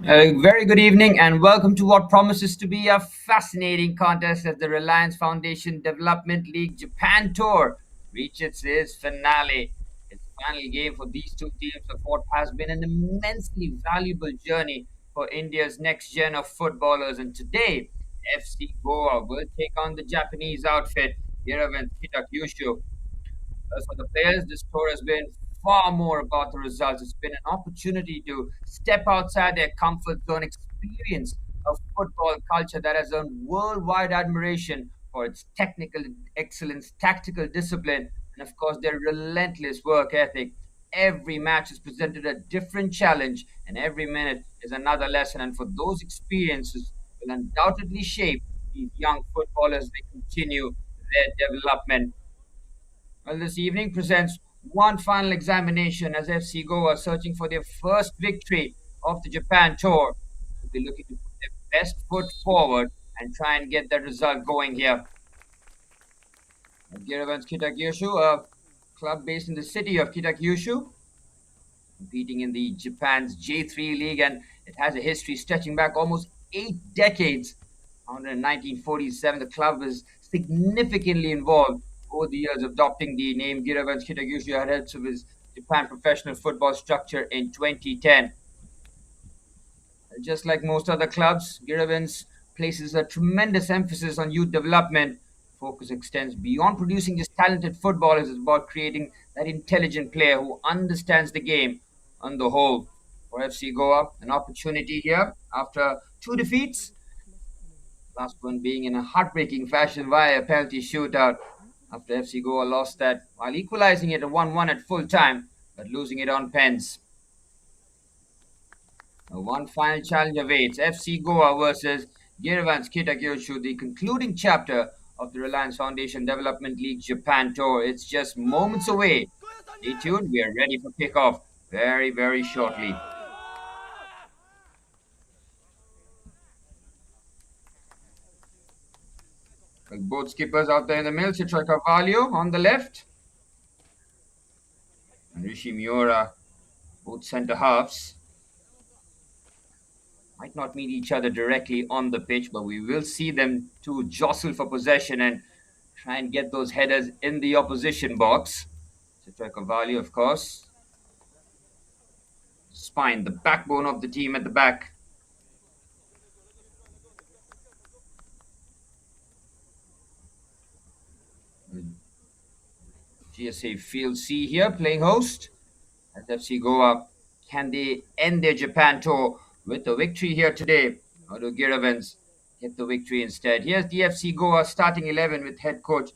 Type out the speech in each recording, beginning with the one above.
Very good evening and welcome to what promises to be a fascinating contest as the Reliance Foundation Development League Japan Tour reaches its finale. Its final game for these two teams of what has been an immensely valuable journey for India's next gen of footballers. And today, FC Goa will take on the Japanese outfit, Giravanz Kitakyushu. As for the players, this tour has been far more about the results. It's been an opportunity to step outside their comfort zone, experience a football culture that has earned worldwide admiration for its technical excellence, tactical discipline, and of course, their relentless work ethic. Every match has presented a different challenge, and every minute is another lesson. And for those experiences, will undoubtedly shape these young footballers as they continue their development. Well, this evening presents one final examination as FC Goa are searching for their first victory of the Japan Tour. They'll be looking to put their best foot forward and try and get that result going here. Giravanz Kitakyushu, a club based in the city of Kitakyushu, competing in the Japan's J3 League, and it has a history stretching back almost 8 decades. Founded in 1947, the club is significantly involved over the years, adopting the name Giravanz Kitakyushu ahead of his Japan professional football structure in 2010. Just like most other clubs, Giravanz places a tremendous emphasis on youth development. Focus extends beyond producing just talented footballers. It's about creating that intelligent player who understands the game on the whole. For FC Goa, an opportunity here after two defeats, last one being in a heartbreaking fashion via a penalty shootout after FC Goa lost that while equalizing it at 1-1 at full time, but losing it on pens. One final challenge awaits FC Goa versus Giravanz Kitakyushu, the concluding chapter of the Reliance Foundation Development League Japan Tour. It's just moments away. Stay tuned, we are ready for kickoff very, very shortly. With both skippers out there in the middle, Citra Carvalho on the left, and Rishi Miura, both centre halves. Might not meet each other directly on the pitch, but we will see them two jostle for possession and try and get those headers in the opposition box. Citra Carvalho, of course. Spine, the backbone of the team at the back. GSA Field C here, playing host. As FC Goa, can they end their Japan tour with a victory here today? Or do Giravanz get the victory instead? Here's the FC Goa starting 11 with head coach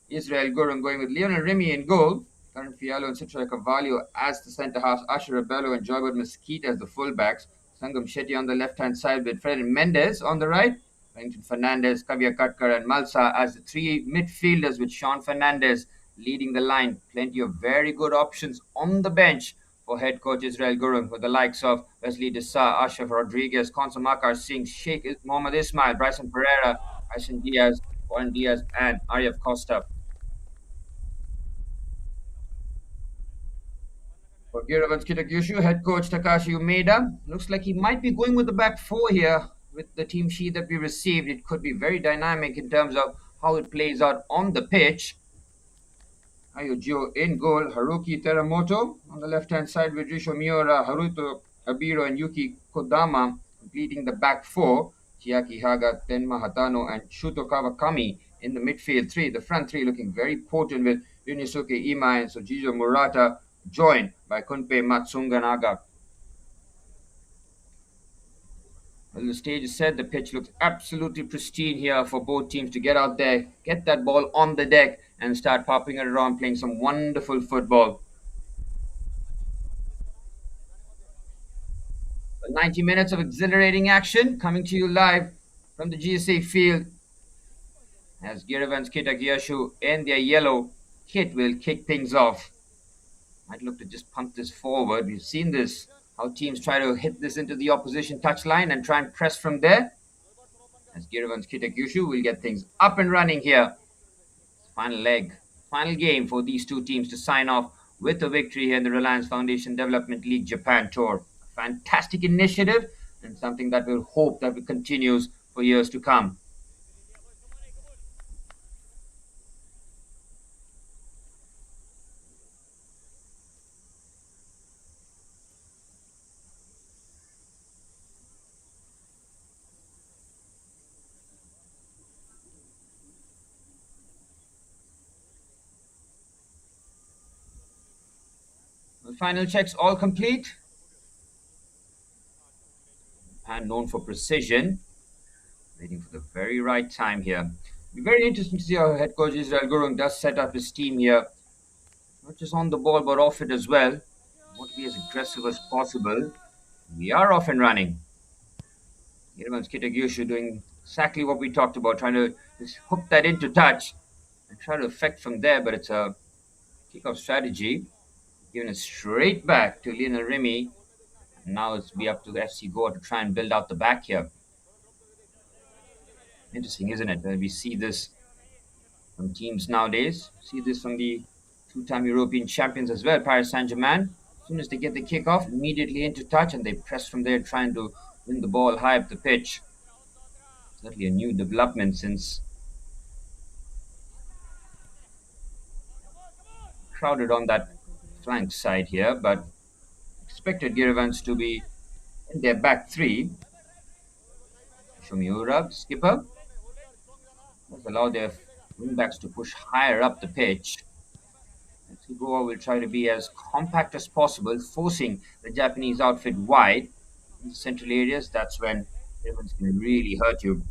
Israel Gurung going with Lionel Remy in goal. Karan Fialo and Citra Carvalho as the centre halves, Asher Abello and Joybert Mesquita as the fullbacks. Sangam Shetty on the left-hand side with Fred Mendes on the right. Wellington Fernandez, Kavya Katkar and Malsa as the three midfielders with Sean Fernandez leading the line. Plenty of very good options on the bench for head coach Israel Gurung with the likes of Wesley Dessa, Ashraf Rodriguez, Konsamakar Singh, Sheikh Mohamed Ismail, Bryson Pereira, Aishan Diaz, Warren Diaz and Arif Costa. For Giravanz Kitakyushu, head coach Takashi Umeda, looks like he might be going with the back four here with the team sheet that we received. It could be very dynamic in terms of how it plays out on the pitch. Ayojo in goal, Haruki Teramoto on the left-hand side with Risho Miura, Haruto Abiro and Yuki Kodama completing the back four. Chiaki Haga, Tenma Hatano and Shuto Kawakami in the midfield three. The front three looking very potent with Ryunosuke Ima and Sojizo Murata joined by Kunpei Matsunganaga. Well, the stage is set. The pitch looks absolutely pristine here for both teams to get out there, get that ball on the deck, and start popping it around, playing some wonderful football. 90 minutes of exhilarating action coming to you live from the GSA field as Giravanz Kitakyushu in their yellow kit will kick things off. Might look to just pump this forward. We've seen this, how teams try to hit this into the opposition touchline and try and press from there. As Giravanz Kitakyushu will get things up and running here. Final leg, final game for these two teams to sign off with a victory here in the Reliance Foundation Development League Japan Tour. A fantastic initiative and something that we'll hope that continues for years to come. The final checks all complete. And known for precision, waiting for the very right time here. It'll be very interesting to see how head coach Israel Gurung does set up his team here. Not just on the ball, but off it as well. Want to be as aggressive as possible. We are off and running. Giravanz Kitakyushu doing exactly what we talked about, trying to just hook that into touch and try to affect from there, but it's a kickoff strategy. Giving it straight back to Lionel Remy. Now it's be up to the FC Goa to try and build out the back here. Interesting, isn't it? We see this from teams nowadays. See this from the two-time European champions as well, Paris Saint-Germain. As soon as they get the kickoff, immediately into touch, and they press from there, trying to win the ball high up the pitch. Certainly a new development since crowded on that flank side here, but expected Giravanz to be in their back three. Shomiura, skipper, has allowed their wingbacks to push higher up the pitch. FC Goa will try to be as compact as possible, forcing the Japanese outfit wide in the central areas. That's when Giravanz can really hurt you.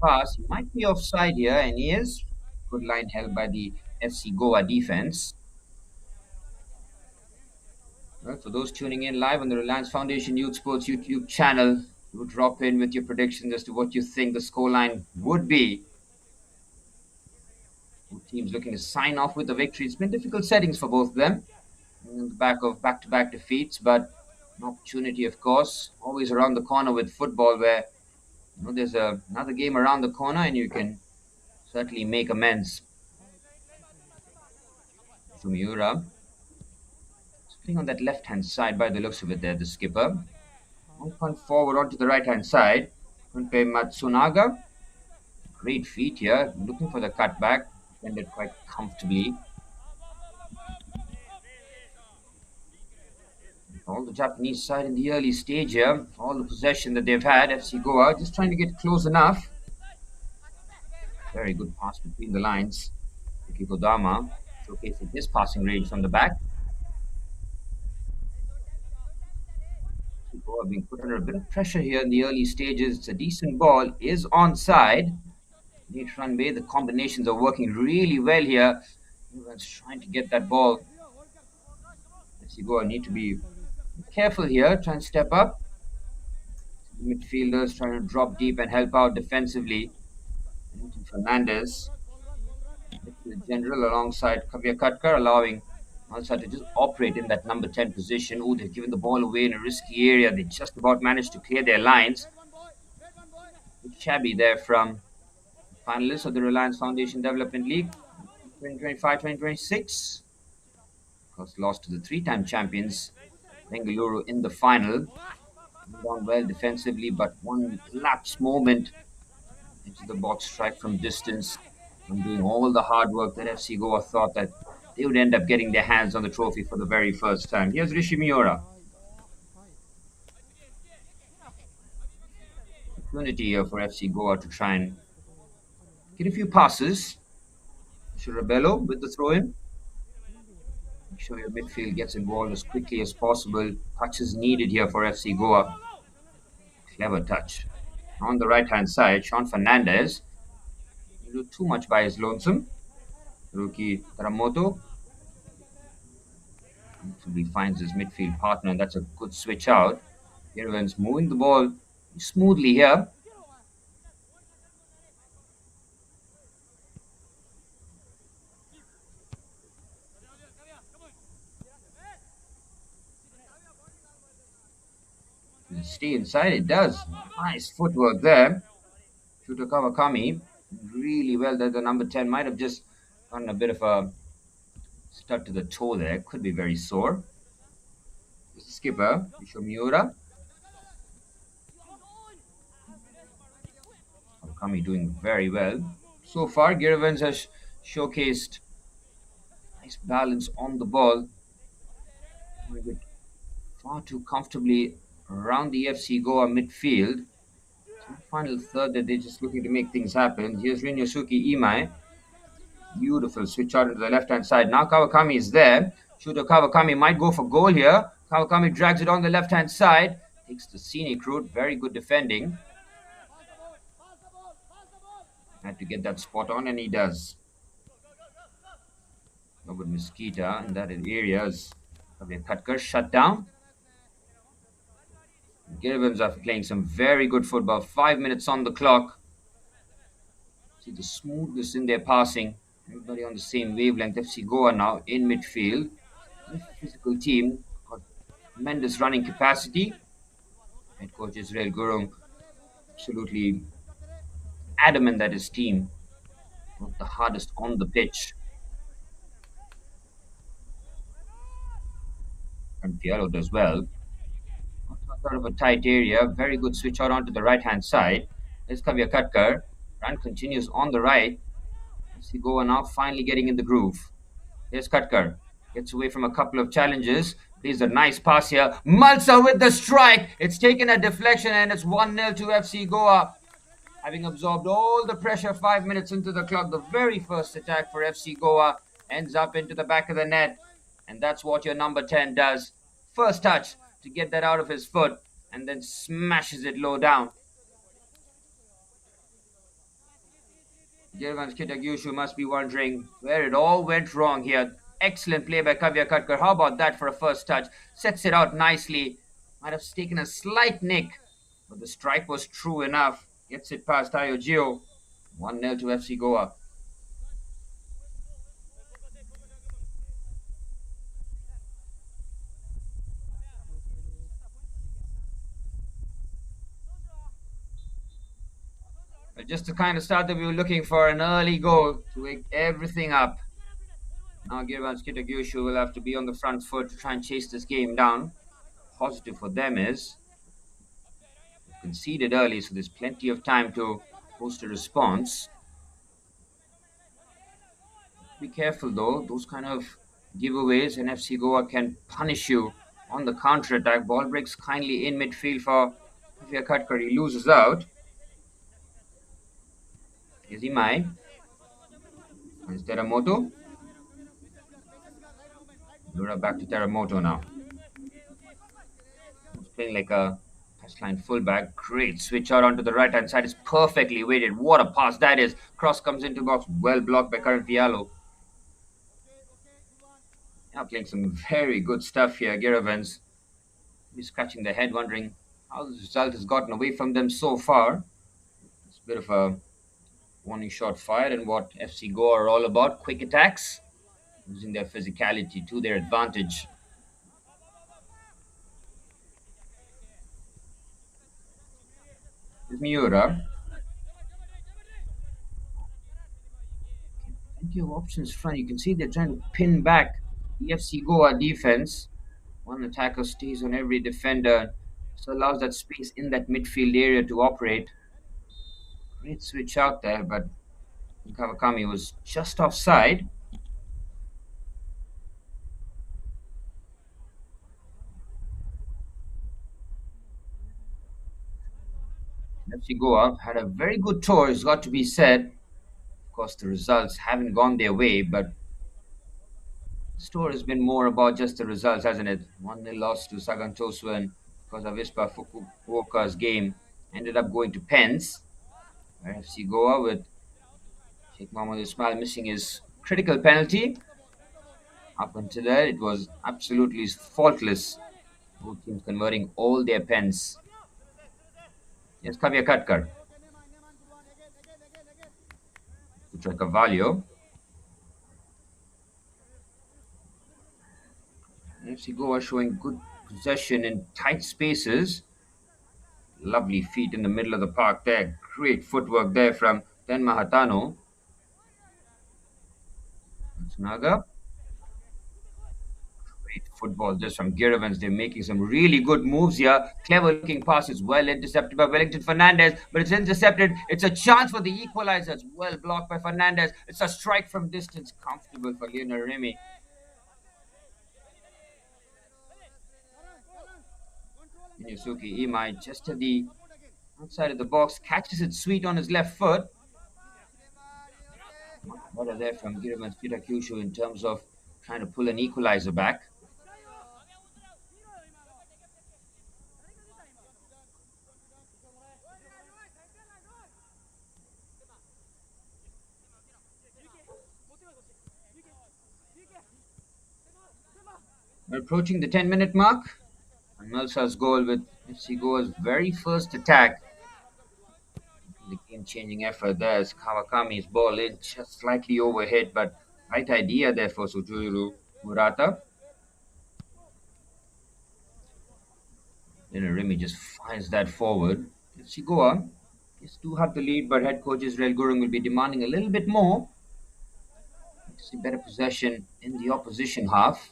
Pass, he might be offside here, and he is. Good line held by the FC Goa defense. Well, for those tuning in live on the Reliance Foundation Youth Sports YouTube channel, you drop in with your predictions as to what you think the scoreline would be. Both teams looking to sign off with a victory. It's been difficult settings for both of them. In the back of back-to-back defeats, but an opportunity, of course, always around the corner with football, where there's another game around the corner and you can certainly make amends. Sumiura playing on that left-hand side by the looks of it there, the skipper. One punt forward onto the right-hand side. Kunpei Matsunaga. Great feet here, looking for the cutback. Defended quite comfortably. All the Japanese side in the early stage here, all the possession that they've had, FC Goa just trying to get close enough. Very good pass between the lines. Yuki Kodama showcasing his passing range from the back. FC Goa being put under a bit of pressure here in the early stages. It's a decent ball, is onside. Late run way, the combinations are working really well here. Everyone's trying to get that ball. FC Goa need to be careful here, try and step up. The midfielders trying to drop deep and help out defensively. Fernandez, the general alongside Kavya Katkar, allowing Malsa to just operate in that number 10 position. Oh, they've given the ball away in a risky area. They just about managed to clear their lines. Shabby there from finalists of the Reliance Foundation Development League 2025-2026. Of course, lost to the three-time champions Bengaluru in the final. Done well defensively, but one lapse moment into the box strike from distance. And doing all the hard work that FC Goa thought that they would end up getting their hands on the trophy for the very first time. Here's Rishi Miura. Opportunity here for FC Goa to try and get a few passes. Shirabello with the throw-in. Make sure your midfield gets involved as quickly as possible. Touches needed here for FC Goa. Clever touch. On the right-hand side, Sean Fernandez. He do too much by his lonesome. Rookie Taramoto. He finds his midfield partner, and that's a good switch out. Giravanz moving the ball smoothly here. Stay inside, it does. Nice footwork there. Shuto Kawakami. Really well there. The number 10 might have just gotten a bit of a stud to the toe there. Could be very sore. This is skipper, Miura. Kami doing very well. So far, Giravanz has showcased nice balance on the ball. Moving it far too comfortably around the FC Goa midfield. Final third that they're just looking to make things happen. Here's Rinyosuke Imai. Beautiful switch out to the left-hand side. Now Kawakami is there. Shooter Kawakami might go for goal here. Kawakami drags it on the left-hand side. Takes the scenic route. Very good defending. Had to get that spot on, and he does. Over Mosquita in that area is Katkar shut down. Giravanz are playing some very good football. 5 minutes on the clock. See the smoothness in their passing. Everybody on the same wavelength. FC Goa now in midfield. Physical team. Got tremendous running capacity. Head coach Israel Gurung absolutely adamant that his team worked the hardest on the pitch. And Fialo does well. Out of a tight area. Very good switch out onto the right-hand side. There's Kavya Katkar. Run continues on the right. FC Goa now finally getting in the groove. Here's Katkar. Gets away from a couple of challenges. Plays a nice pass here. Malsa with the strike. It's taken a deflection and it's 1-0 to FC Goa. Having absorbed all the pressure 5 minutes into the clock, the very first attack for FC Goa ends up into the back of the net. And that's what your number 10 does. First touch to get that out of his foot and then smashes it low down. Giravanz Kitakyushu must be wondering where it all went wrong here. Excellent play by Kavya Katkar. How about that for a first touch? Sets it out nicely. Might have taken a slight nick, but the strike was true enough. Gets it past Tayo Gio. 1-0 to FC Goa. But just the kind of start that we were looking for, an early goal to wake everything up. Now Giravanz Kitakyushu will have to be on the front foot to try and chase this game down. Positive for them is conceded early, so there's plenty of time to post a response. Be careful though, those kind of giveaways and FC Goa can punish you on the counter-attack. Ball breaks kindly in midfield for Kavya Katkar. He loses out. Here's Imai. There's Teramoto. Lura back to Teramoto now. He's playing like a touchline fullback. Great switch out onto the right-hand side. It's perfectly weighted. What a pass that is. Cross comes into box. Well blocked by Karan Fialo. Now playing some very good stuff here, Giravanz. He's scratching their head, wondering how this result has gotten away from them so far. It's a bit of a warning shot fired, and what FC Goa are all about, quick attacks, using their physicality to their advantage. Here's Miura. Plenty of options front. You can see they're trying to pin back the FC Goa defense. One attacker stays on every defender, so allows that space in that midfield area to operate. Great switch out there, but Kawakami was just offside. FC Goa had a very good tour, it's got to be said. Of course, the results haven't gone their way, but the tour has been more about just the results, hasn't it? 1-0 loss to Sagantosu, and because of Avispa Fukuoka's game ended up going to pens, where FC Goa with Sheikh Mohammad Ismail missing his critical penalty. Up until that, it was absolutely faultless. Both teams converting all their pens. Yes, Kavya Katkar. To Carvalho. FC Goa showing good possession in tight spaces. Lovely feet in the middle of the park there. Great footwork there from Den Mahatano. Matsunaga. Great football just from Giravanz. They're making some really good moves here. Clever looking pass is well intercepted by Wellington Fernandez, but it's intercepted. It's a chance for the equalizer. It's well blocked by Fernandez. It's a strike from distance. Comfortable for Lionel Remy. Yusuke Imai just at the outside of the box, catches it sweet on his left foot. What are there from Giravanz Kitakyushu in terms of trying to pull an equalizer back? We're approaching the 10-minute mark. And Melsa's goal with FC Goa's very first attack. The game-changing effort there is Kawakami's ball in just slightly overhead, but right idea there for Sujuru Murata. Then Remy just fires that forward. FC Goa just do have the lead, but head coach Israel Gurung will be demanding a little bit more. See better possession in the opposition half.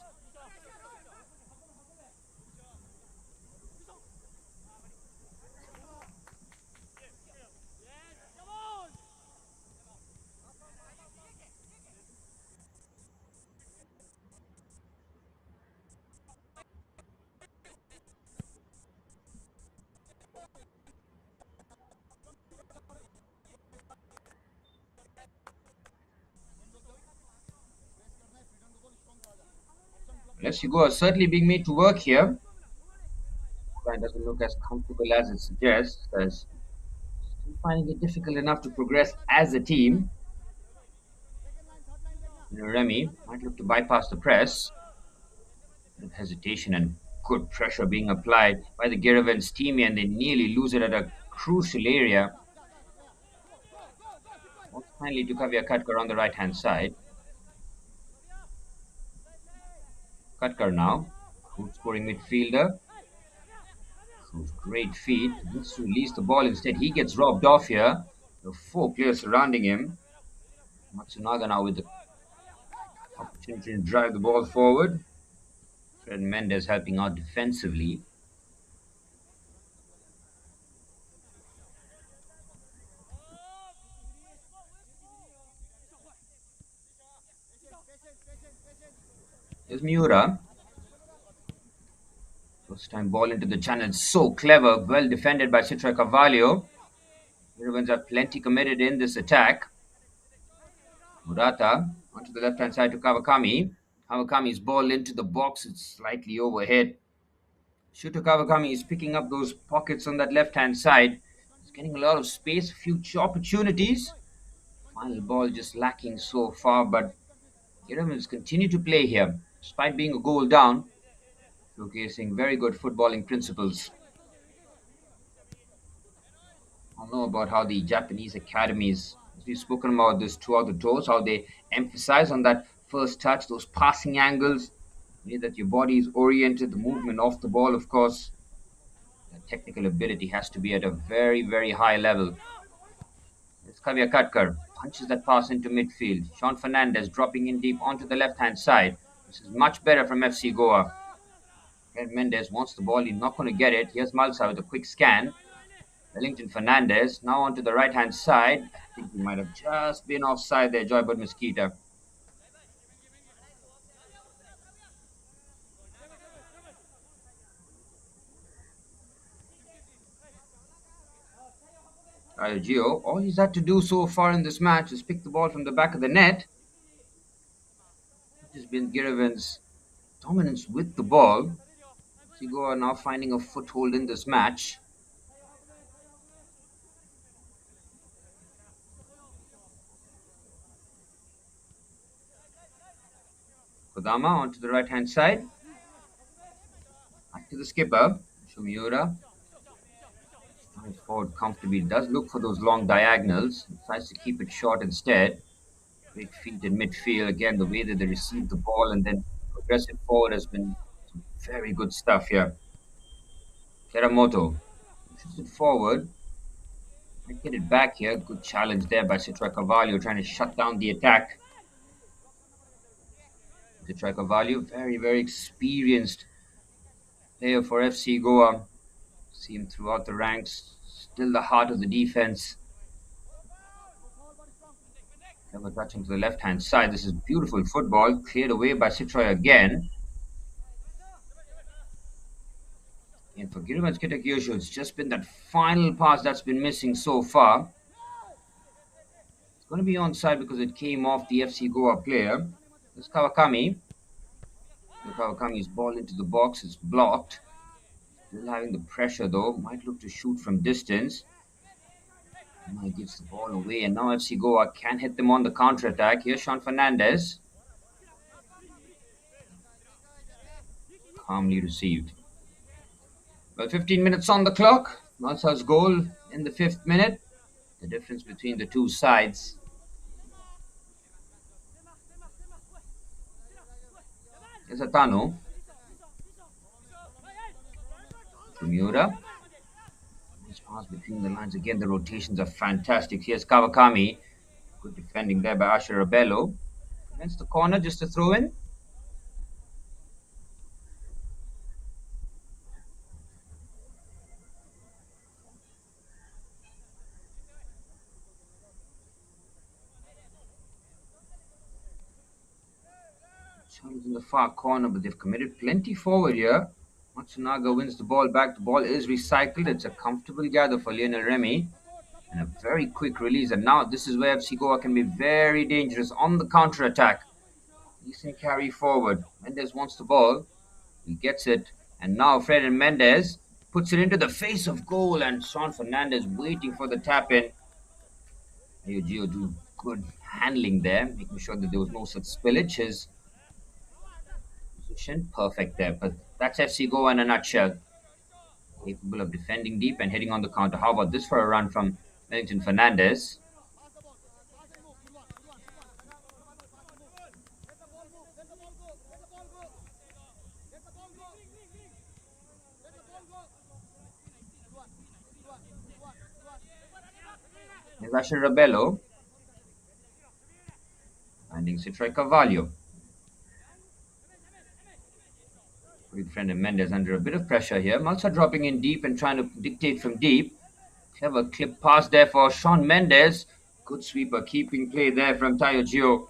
FC Goa certainly being made to work here. It doesn't look as comfortable as it suggests. As still finding it difficult enough to progress as a team. Remy might look to bypass the press. With hesitation and good pressure being applied by the Giravanz team, and they nearly lose it at a crucial area. Finally to Kavya Katkar on the right hand side. Katkar now, good scoring midfielder. Great feet. Needs to release the ball. Instead, he gets robbed off here. The 4 players surrounding him. Matsunaga now with the opportunity to drive the ball forward. Fred Mendes helping out defensively. Here's Miura. First time ball into the channel. So clever. Well defended by Citra Carvalho. Giravanz are plenty committed in this attack. Murata onto the left hand side to Kawakami. Kawakami's ball into the box. It's slightly overhead. Shuto Kawakami is picking up those pockets on that left hand side. He's getting a lot of space, a few opportunities. Final ball just lacking so far, but Giravanz continue to play here despite being a goal down, showcasing very good footballing principles. I don't know about how the Japanese academies, as we've spoken about this throughout the tours, how they emphasize on that first touch, those passing angles, the way that your body is oriented, the movement off the ball, of course. The technical ability has to be at a very, very high level. It's Kavya Katkar, punches that pass into midfield. Sean Fernandez dropping in deep onto the left-hand side. This is much better from FC Goa. Fred Mendes wants the ball, he's not going to get it. Here's Malsa with a quick scan. Wellington Fernandez now onto the right-hand side. I think he might have just been offside there, Joybird Mosquito. Gio, all he's had to do so far in this match is pick the ball from the back of the net. It has been Giravanz's dominance with the ball. Sigo are now finding a foothold in this match. Kodama onto the right hand side. Back to the skipper, Shumiura. Nice forward comfortably. Does look for those long diagonals. Tries to keep it short instead. Great feet in midfield. Again, the way that they receive the ball and then progress it forward has been some very good stuff here. Keramoto pushes it forward. Might get it back here. Good challenge there by Citra Carvalho trying to shut down the attack. The striker value, very, very experienced player for FC Goa. See him throughout the ranks, still the heart of the defense. Never touching to the left-hand side. This is beautiful football, cleared away by Citroy again. And for Giravanz Kitakyushu, it's just been that final pass that's been missing so far. It's going to be onside because it came off the FC Goa player. There's Kawakami. Kawakami's ball into the box is blocked. Still having the pressure though. Might look to shoot from distance. And he gives the ball away, and now FC Goa can hit them on the counter-attack. Here's Sean Fernandez. Calmly received. Well, 15 minutes on the clock. Malsa's goal in the 5th minute. The difference between the two sides. Here's Atano. Miura. Nice pass between the lines. Again, the rotations are fantastic. Here's Kawakami. Good defending there by Asher Abello. Against the corner, just a throw in. Challenge in the far corner, but they've committed plenty forward here. Matsunaga wins the ball back. The ball is recycled. It's a comfortable gather for Lionel Remy. And a very quick release. And now this is where FC Goa can be very dangerous on the counter-attack. Decent carry forward. Mendes wants the ball. He gets it. And now Fred and Mendes puts it into the face of goal. And Sean Fernandez waiting for the tap-in. Gio do good handling there, making sure that there was no such spillage. His position perfect there. But that's FC Goa in a nutshell. Capable of defending deep and hitting on the counter. How about this for a run from Wellington Fernandez? Here's Asher Rabello. Finding Citroy Carvalho. Good friend of Mendes under a bit of pressure here. Malsa dropping in deep and trying to dictate from deep. Clever clip pass there for Sean Mendes. Good sweeper, keeping play there from Tayo Gio.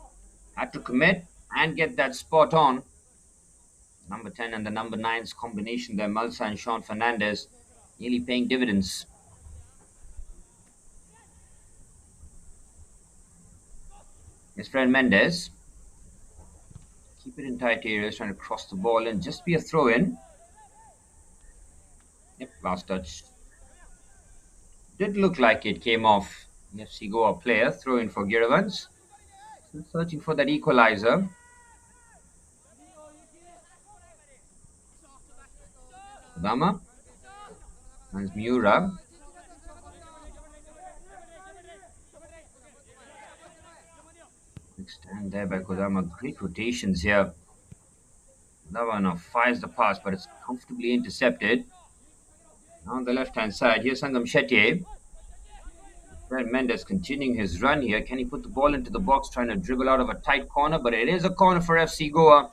Had to commit and get that spot on. Number 10 and the number 9's combination there, Malsa and Sean Fernandez, nearly paying dividends. His friend Mendes. Keep it in tight areas, trying to cross the ball and just be a throw-in. Yep, last touch. Did look like it came off the FC Goa player. Throw-in for Giravanz. Still searching for that equalizer. Kodama. And Miura. Quick stand there by Kodama. Great rotations here. Kodama now fires the pass, but it's comfortably intercepted. Now on the left-hand side, here's Sangam Shetty. Fred Mendes continuing his run here. Can he put the ball into the box, trying to dribble out of a tight corner? But it is a corner for FC Goa.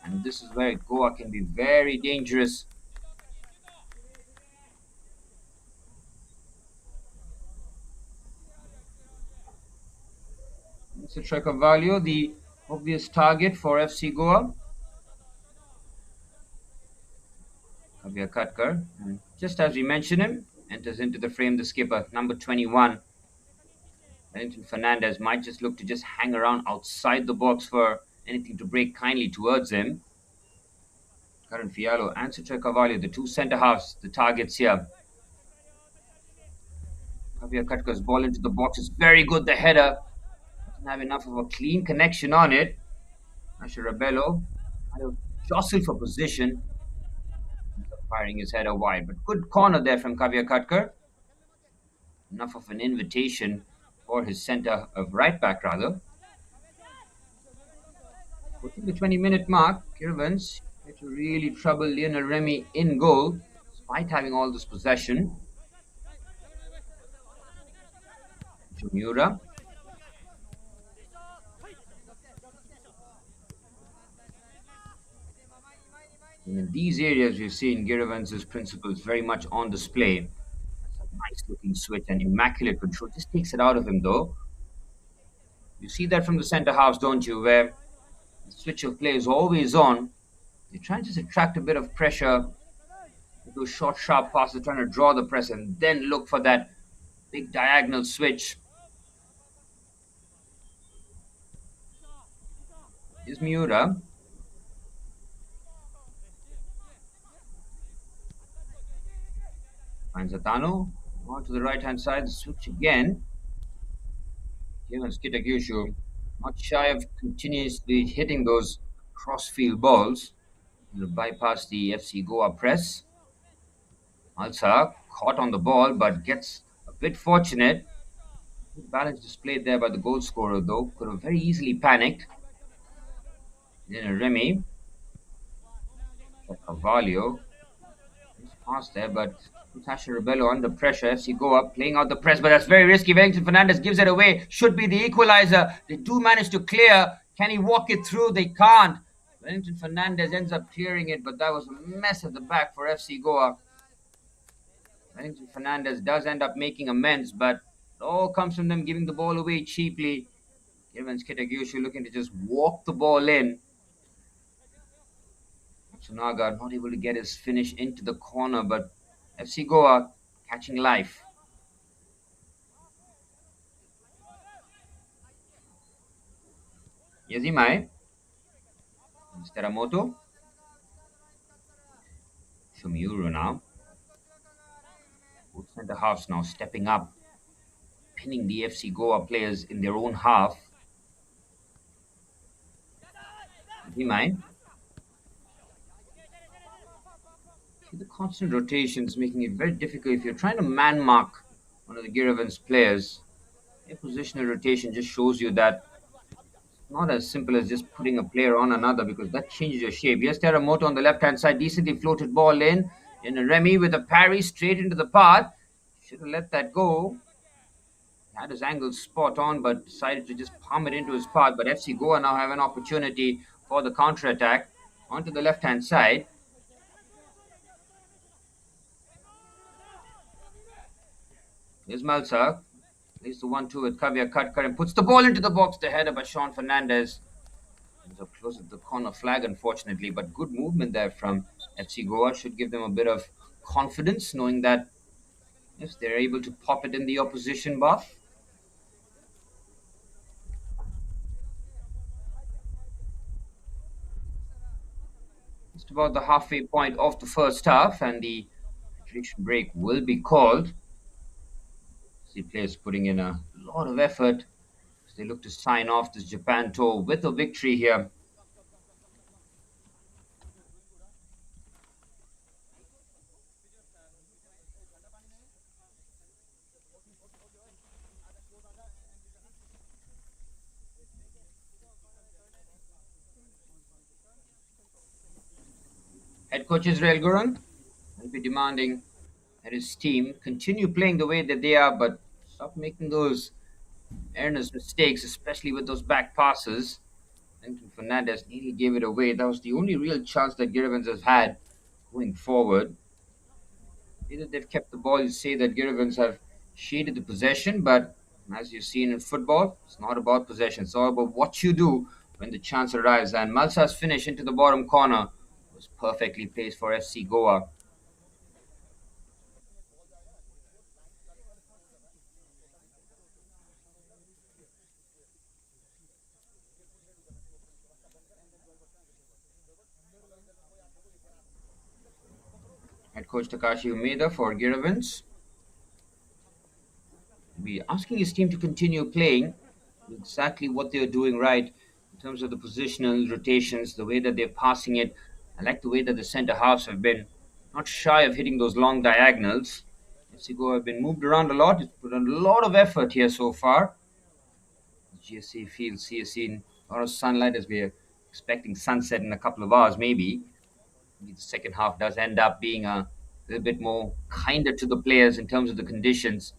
And this is where Goa can be very dangerous. Mr. Carvalho, the obvious target for FC Goa. Kavya Katkar. And just as we mentioned him, enters into the frame the skipper, number 21. Wellington Fernandez might just look to just hang around outside the box for anything to break kindly towards him. Karan Fialo and Citroy Carvalho, the two centre-halves, the targets here. Kavya Katkar's ball into the box is very good. The header doesn't have enough of a clean connection on it. Asher Rabello had to jostle for position. Firing his header wide, but good corner there from Kavya Katkar. Enough of an invitation for his centre of right back, rather. Putting the 20-minute mark, Giravanz had to really trouble Lionel Remy in goal, despite having all this possession. Miura. And in these areas, we've seen Giravanz's principles very much on display. That's a nice looking switch and immaculate control. Just takes it out of him, though. You see that from the centre halves, don't you? Where the switch of play is always on. They try and just attract a bit of pressure with those short, sharp passes, trying to draw the press and then look for that big diagonal switch. Here's Miura. Finds Atano. On to the right hand side, the switch again. Giravanz Kitakyushu, not shy of continuously hitting those cross-field balls. He'll bypass the FC Goa press. Malsa caught on the ball but gets a bit fortunate. Good balance displayed there by the goal scorer, though. Could have very easily panicked. Then Remy. Carvalho. He's past there, but Natasha Rebello under pressure. FC Goa playing out the press, but that's very risky. Wellington Fernandez gives it away. Should be the equalizer. They do manage to clear. Can he walk it through? They can't. Wellington Fernandez ends up clearing it, but that was a mess at the back for FC Goa. Wellington Fernandez does end up making amends, but it all comes from them giving the ball away cheaply. Giravanz Kitakyushu looking to just walk the ball in. Matsunaga not able to get his finish into the corner, but FC Goa catching life. Yazimai. Teramoto. Shumiuru now. Both centre halves now stepping up, pinning the FC Goa players in their own half. Yazimai. The constant rotations making it very difficult if you're trying to man mark one of the Giravanz players. A positional rotation just shows you that it's not as simple as just putting a player on another, because that changes your shape. Yes, Teramoto on the left hand side, decently floated ball in. And Remy with a parry straight into the path. Should have let that go. Had his angle spot on, but decided to just palm it into his path. But FC Goa now have an opportunity for the counter attack onto the left hand side. Here's Malsa. Plays the 1-2 with Kavya Katkar and puts the ball into the box. The header by Sean Fernandez. Ends up close at the corner flag, unfortunately, but good movement there from FC Goa. Should give them a bit of confidence, knowing that if they're able to pop it in the opposition buff. Just about the halfway point of the first half, and the hydration break will be called. See players putting in a lot of effort as they look to sign off this Japan tour with a victory here. Head coach Israel Gurun will be demanding that his team continue playing the way that they are, but stop making those earnest mistakes, especially with those back passes. Wellington Fernandez nearly gave it away. That was the only real chance that Giravanz has had going forward. Either they've kept the ball, you say that Giravanz have shaded the possession, but as you've seen in football, it's not about possession. It's all about what you do when the chance arrives. And Malsa's finish into the bottom corner was perfectly placed for FC Goa. Head coach Takashi Umeda for Giravanz will be asking his team to continue playing exactly what they're doing right in terms of the positional rotations, the way that they're passing it. I like the way that the centre halves have been not shy of hitting those long diagonals. FC Goa have been moved around a lot. It's put a lot of effort here so far. GSA field, see, seen a lot of sunlight as we're expecting sunset in a couple of hours, maybe. Maybe the second half does end up being a little bit more kinder to the players in terms of the conditions.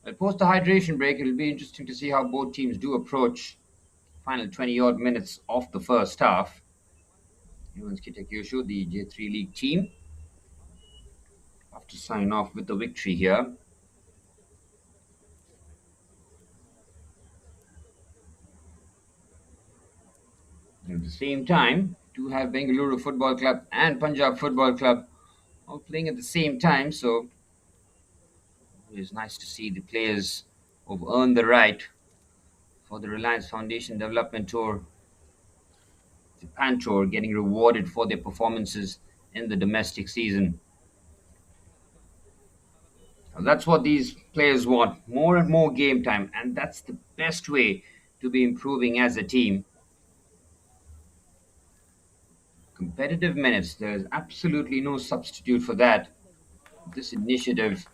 But post the hydration break, it'll be interesting to see how both teams do approach final 20-odd minutes of the first half. Giravanz Kitakyushu, the J3 League team, have to sign off with the victory here. At the same time, do have Bengaluru Football Club and Punjab Football Club all playing at the same time, so it's nice to see the players who've earned the right for the Reliance Foundation Development Tour, Japan Tour, getting rewarded for their performances in the domestic season. Now, that's what these players want, more and more game time, and that's the best way to be improving as a team. Competitive minutes, there's absolutely no substitute for that. This initiative,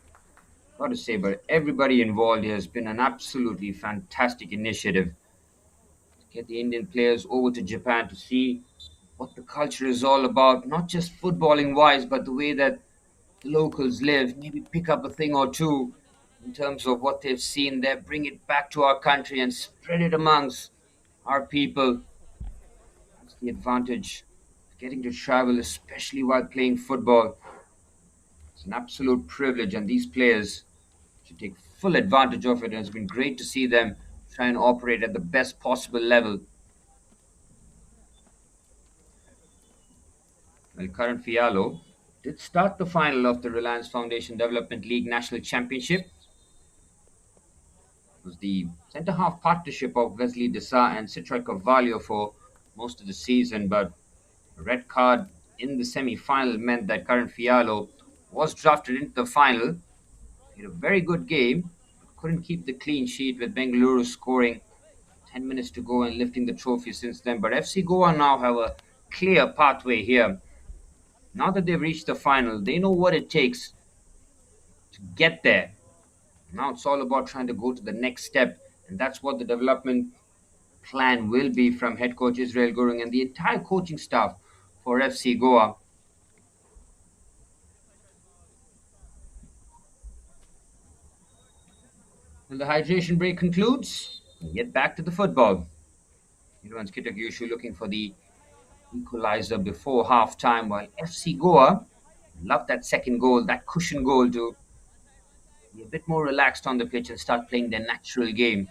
got to say, but everybody involved here has been an absolutely fantastic initiative to get the Indian players over to Japan to see what the culture is all about, not just footballing wise, but the way that the locals live. Maybe pick up a thing or two in terms of what they've seen there, bring it back to our country and spread it amongst our people. That's the advantage of getting to travel, especially while playing football. It's an absolute privilege, and these players should take full advantage of it. And it's been great to see them try and operate at the best possible level. Well, Karan Fialo did start the final of the Reliance Foundation Development League National Championship. It was the centre-half partnership of Wesley Desa and Citra Carvalho for most of the season, but a red card in the semi-final meant that Karan Fialo was drafted into the final. He had a very good game, couldn't keep the clean sheet with Bengaluru scoring 10 minutes to go and lifting the trophy since then. But FC Goa now have a clear pathway here. Now that they've reached the final, they know what it takes to get there. Now it's all about trying to go to the next step, and that's what the development plan will be from head coach Israel Gurung and the entire coaching staff for FC Goa. When the hydration break concludes, we get back to the football. Giravanz Kitakyushu looking for the equalizer before half time, while FC Goa love that second goal, that cushion goal, to be a bit more relaxed on the pitch and start playing their natural game.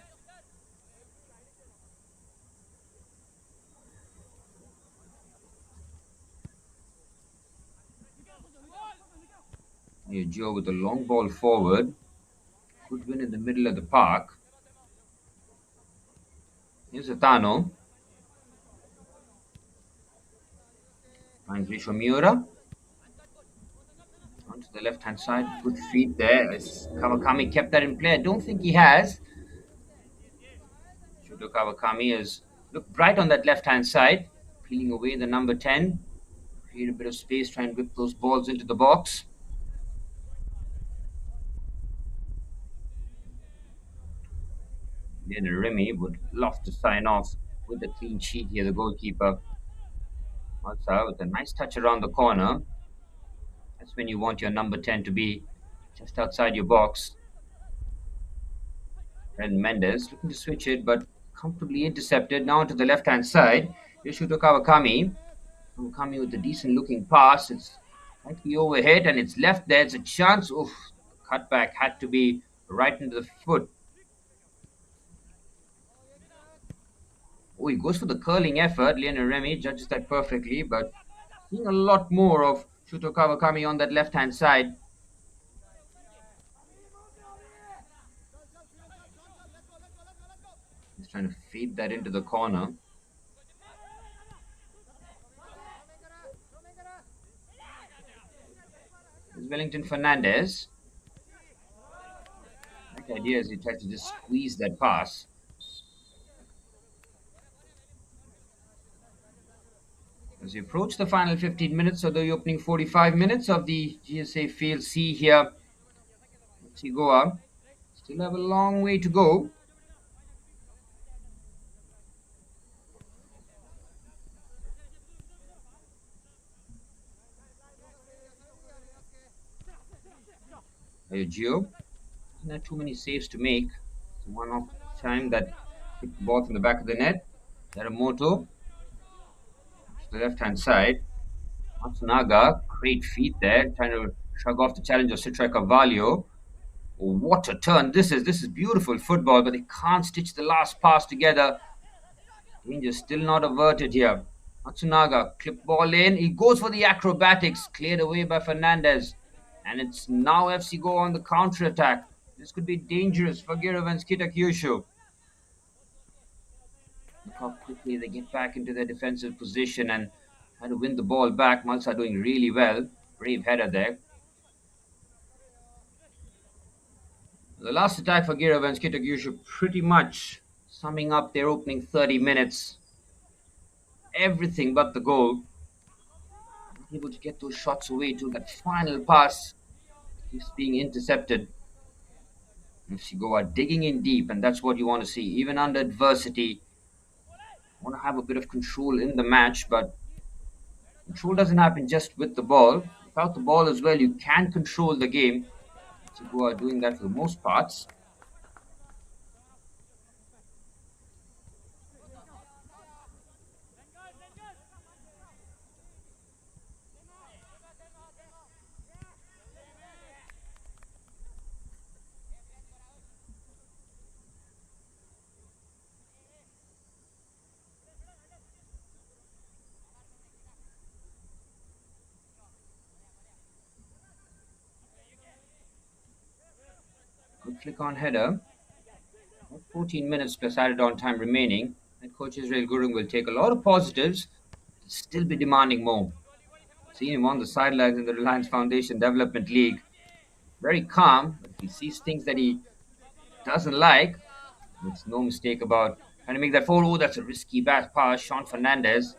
Here, Joe with a long ball forward. Good win in the middle of the park. Here's Atano. Finds Risho Miura. Onto the left-hand side. Good feet there as Kawakami kept that in play. I don't think he has. Shuto Kawakami has looked bright on that left-hand side. Peeling away the number 10. Create a bit of space, try and whip those balls into the box. Then Remy would love to sign off with a clean sheet here, the goalkeeper. Also, with a nice touch around the corner. That's when you want your number 10 to be just outside your box. And Mendes looking to switch it, but comfortably intercepted. Now to the left-hand side. Yoshuto Kawakami. Kawakami with a decent-looking pass. It's slightly overhead, and it's left there. It's a chance. Oof, cutback had to be right into the foot. Oh, he goes for the curling effort. Lionel Remy judges that perfectly, but seeing a lot more of Shuto Kawakami on that left-hand side. He's trying to feed that into the corner. There's Wellington Fernandez. The idea is he tries to just squeeze that pass. As we approach the final 15 minutes of the opening 45 minutes of the GSA Field C here, FC Goa still have a long way to go. Gio Doesn't have too many saves to make. It's one off time that hit the ball from the back of the net. Yaramoto to the left-hand side. Matsunaga, great feet there, trying to shrug off the challenge of Citra Carvalho. Oh, what a turn this is. This is beautiful football, but they can't stitch the last pass together. Danger still not averted here. Matsunaga, clip ball in. He goes for the acrobatics, cleared away by Fernandez. And it's now FC Go on the counter-attack. This could be dangerous for Giravanz Kitakyushu. Look how quickly they get back into their defensive position and try to win the ball back. Malsa doing really well. Brave header there. The last attack for Giravanz Kitakyushu pretty much summing up their opening 30 minutes. Everything but the goal. Not able to get those shots away to that final pass. Keeps being intercepted. FC Go are digging in deep, and that's what you want to see. Even under adversity, you want to have a bit of control in the match, but control doesn't happen just with the ball. Without the ball as well, you can control the game. FC Go are doing that for the most parts. Good flick on header. 14 minutes plus added on time remaining. And Coach Israel Gurung will take a lot of positives, still be demanding more. Seen him on the sidelines in the Reliance Foundation Development League. Very calm, but if he sees things that he doesn't like, makes no mistake about trying to make that forward. Oh, that's a risky back pass. Sean Fernandez.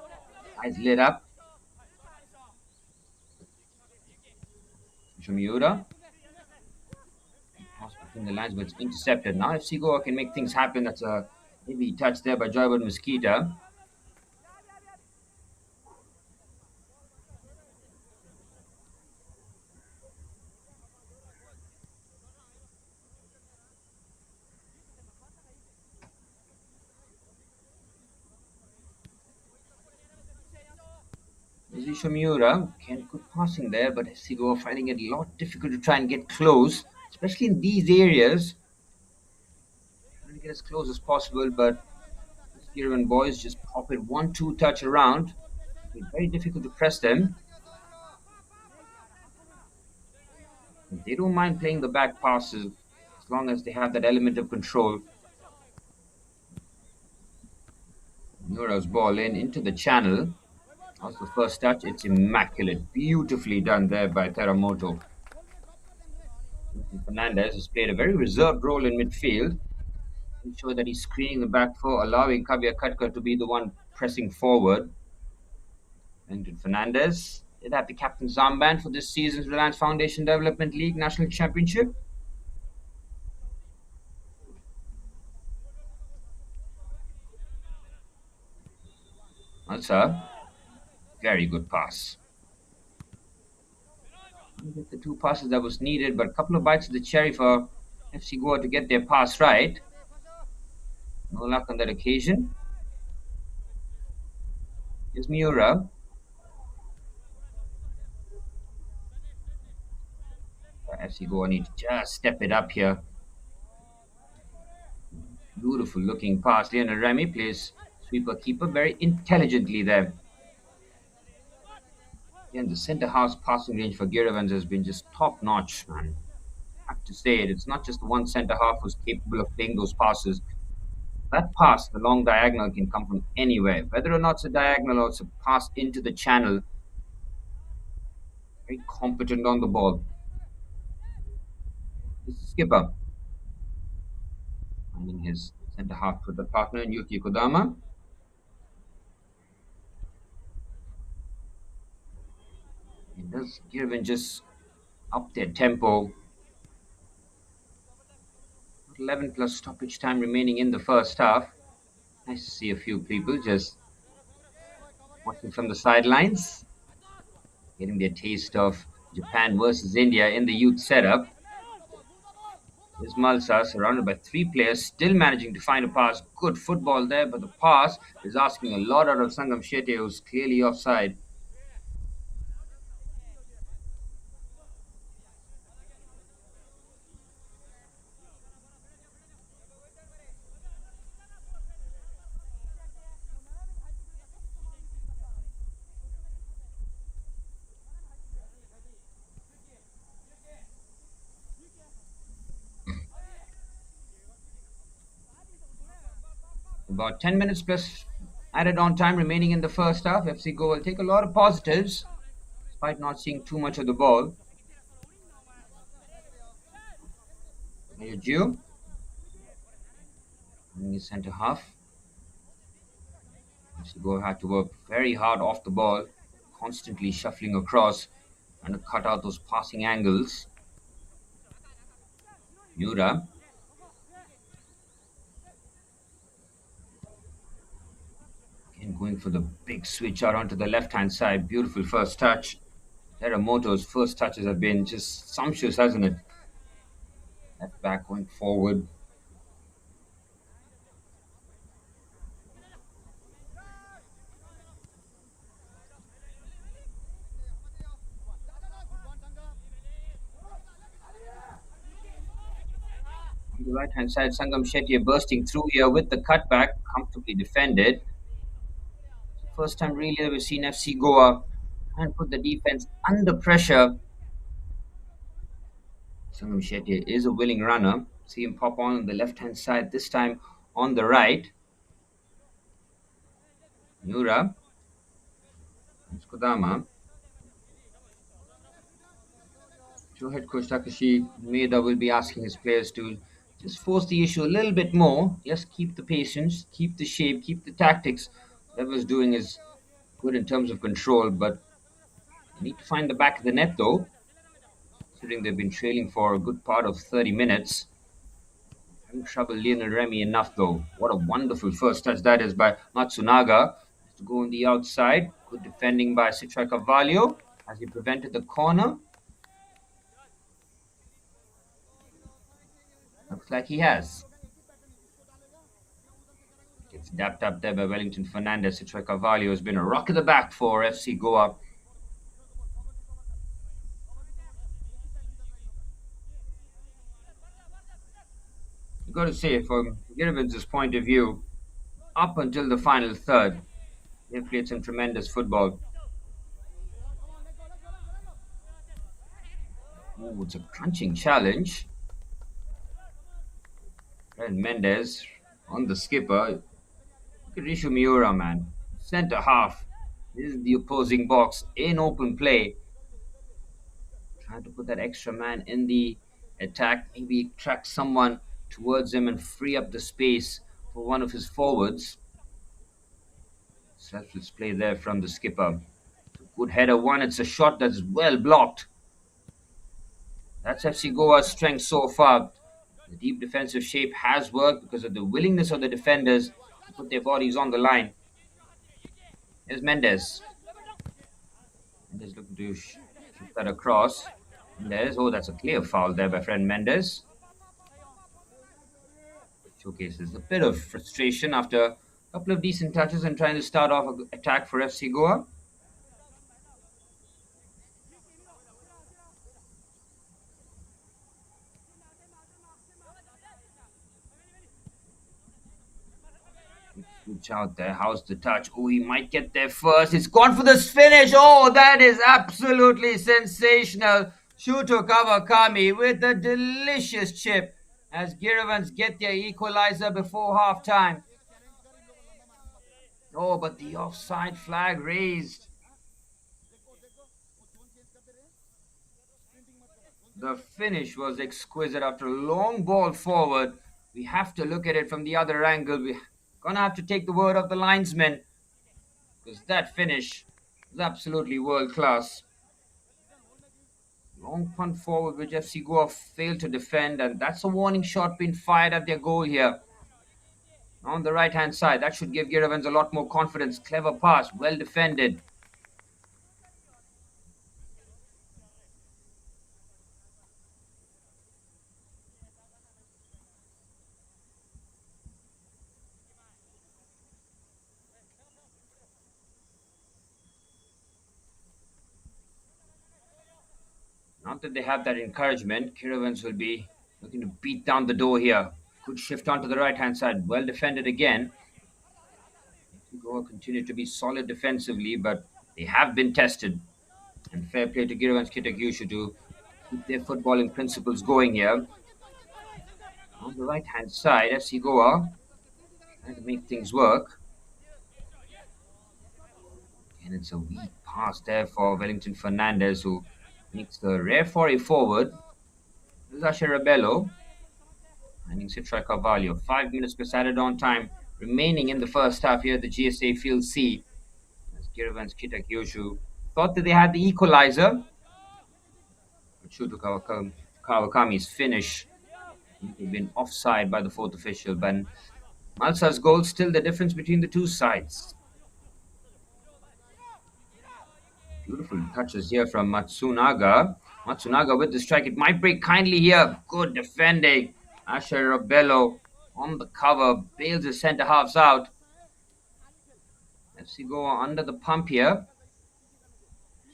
Eyes lit up. Miura. Pass between the lines, but it's intercepted. Now FC Goa can make things happen. That's a heavy touch there by Joybert Mosquita. Miura, can good passing there, but FC Goa finding it a lot difficult to try and get close, especially in these areas. Trying to get as close as possible, but here when boys just pop it 1-2 touch around, it's very difficult to press them. They don't mind playing the back passes as long as they have that element of control. Miura's ball into the channel. That's the first touch. It's immaculate. Beautifully done there by Teramoto. Fernandez has played a very reserved role in midfield. Ensure that he's screening the back four, allowing Kavya Katka to be the one pressing forward. And Fernandez did have the captain's armband for this season's Reliance Foundation Development League National Championship. That's a very good pass. Get the two passes that was needed, but a couple of bites of the cherry for FC Goa to get their pass right. No luck on that occasion. Here's Miura. FC Goa need to just step it up here. Beautiful looking pass. Leonard Remy plays sweeper keeper very intelligently there. Again, the centre half's passing range for Giravanz has been just top notch, man. I have to say it. It's not just the one centre half who's capable of playing those passes. That pass, the long diagonal, can come from anywhere. Whether or not it's a diagonal or it's a pass into the channel. Very competent on the ball. This is Skipper. Finding his centre half with the partner, Yuki Kodama. It does Giravanz just up their tempo. 11 plus stoppage time remaining in the first half. Nice to see a few people just watching from the sidelines, getting their taste of Japan versus India in the youth setup. Ismalsa surrounded by three players, still managing to find a pass. Good football there, but the pass is asking a lot out of Sangam Shetty, who's clearly offside. About 10 minutes plus added on time remaining in the first half. FC Goa will take a lot of positives despite not seeing too much of the ball. Gio in the centre half. FC Goa had to work very hard off the ball, constantly shuffling across and to cut out those passing angles. Nura. Again going for the big switch out onto the left-hand side. Beautiful first touch. Teramoto's first touches have been just sumptuous, hasn't it? Left back going forward. On the right-hand side, Sangam Shetty bursting through here with the cutback, comfortably defended. First time really that we've seen FC Goa and put the defense under pressure. Sangam Shetty is a willing runner. See him pop on the left-hand side, this time on the right. Nura. Kodama. So head coach Takashi Maeda will be asking his players to just force the issue a little bit more. Just keep the patience, keep the shape, keep the tactics. Whatever's doing is good in terms of control, but need to find the back of the net though. Considering they've been trailing for a good part of 30 minutes. Having trouble Lionel Remy enough though. What a wonderful first touch that is by Matsunaga. To go on the outside. Good defending by Citra Carvalho as he prevented the corner. Looks like he has. Gets dapped up there by Wellington Fernandez. Citra Carvalho has been a rock at the back for FC Goa. You've got to say, from Giravanz's point of view, up until the final third, they've played some tremendous football. Oh, it's a crunching challenge. And Mendes on the skipper. Look at Rishu Miura, man. Centre half. This is the opposing box in open play. Trying to put that extra man in the attack. Maybe track someone towards him and free up the space for one of his forwards. Selfless play there from the skipper. Good header one. It's a shot that's well blocked. That's FC Goa's strength so far. The deep defensive shape has worked because of the willingness of the defenders to put their bodies on the line. Here's Mendes. Mendes looking to shoot that across. Mendes, oh, that's a clear foul there by friend Mendes. Showcases a bit of frustration after a couple of decent touches and trying to start off an attack for FC Goa. Switch out there. How's the touch? Oh, he might get there first. He's gone for this finish. Oh, that is absolutely sensational. Shuto Kawakami with a delicious chip as Giravanz get their equalizer before half time. Oh, but the offside flag raised. The finish was exquisite after a long ball forward. We have to look at it from the other angle. We're gonna have to take the word of the linesman because that finish was absolutely world class. Long punt forward which FC Goa failed to defend, and that's a warning shot being fired at their goal here. On the right hand side, that should give Giravanz a lot more confidence. Clever pass, well defended. Not that they have that encouragement. Giravanz will be looking to beat down the door here. Good shift onto the right-hand side. Well defended again. Goa continue to be solid defensively, but they have been tested. And fair play to Giravanz Kitakyushu to keep their footballing principles going here. On the right-hand side, FC Goa trying to make things work. And it's a weak pass there for Wellington Fernandez, who makes the rare foray forward. This is Asher Rebello. Finding Citra Carvalho. 5 minutes per added on time remaining in the first half here at the GSA Field C. As Giravanz Kitakyushu thought that they had the equalizer. But Shuto Kawakami's finish had been offside by the fourth official. But Malsa's goal still the difference between the two sides. Beautiful touches here from Matsunaga. Matsunaga with the strike. It might break kindly here. Good defending. Asher Robello on the cover. Bails his centre halves out. FC Goa under the pump here.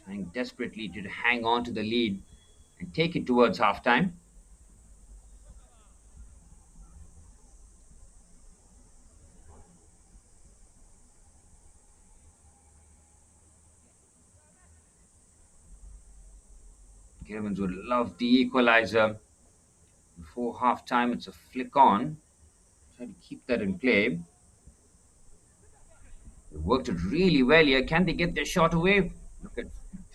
Trying desperately to hang on to the lead and take it towards halftime. Giravanz would love the equalizer. Before half-time, it's a flick on. Try to keep that in play. They worked it really well here. Can they get their shot away? Look at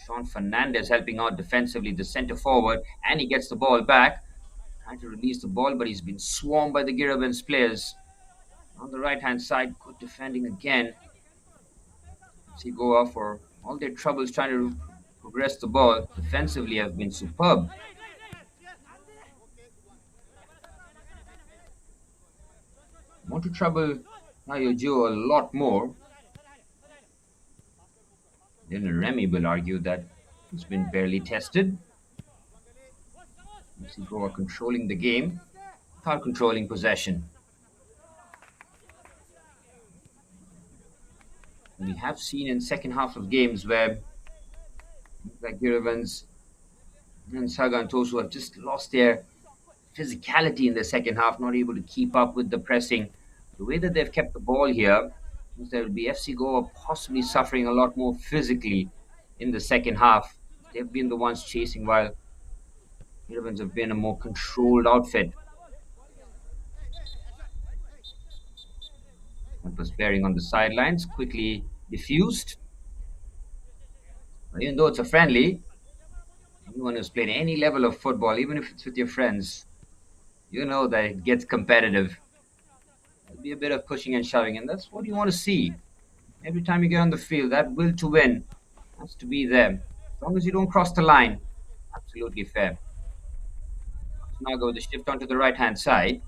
Sean Fernandez helping out defensively, the centre forward, and he gets the ball back. Trying to release the ball, but he's been swarmed by the Giravanz players. On the right-hand side, good defending again. See Goa for all their troubles trying to progress the ball. Defensively have been superb. Want to trouble Nayojo a lot more. Then Remy will argue that he's been barely tested. See Goa controlling the game without controlling possession. We have seen in second half of games where like Giravanz and Saga and Tosu have just lost their physicality in the second half, not able to keep up with the pressing. The way that they've kept the ball here means there will be FC Goa possibly suffering a lot more physically in the second half. They've been the ones chasing while Giravanz have been a more controlled outfit. Was bearing on the sidelines, quickly diffused. Even though it's a friendly, anyone who's played any level of football, even if it's with your friends, you know that it gets competitive. There'll be a bit of pushing and shoving, and that's what you want to see. Every time you get on the field, that will to win has to be there. As long as you don't cross the line, absolutely fair. So now go with the shift onto the right-hand side.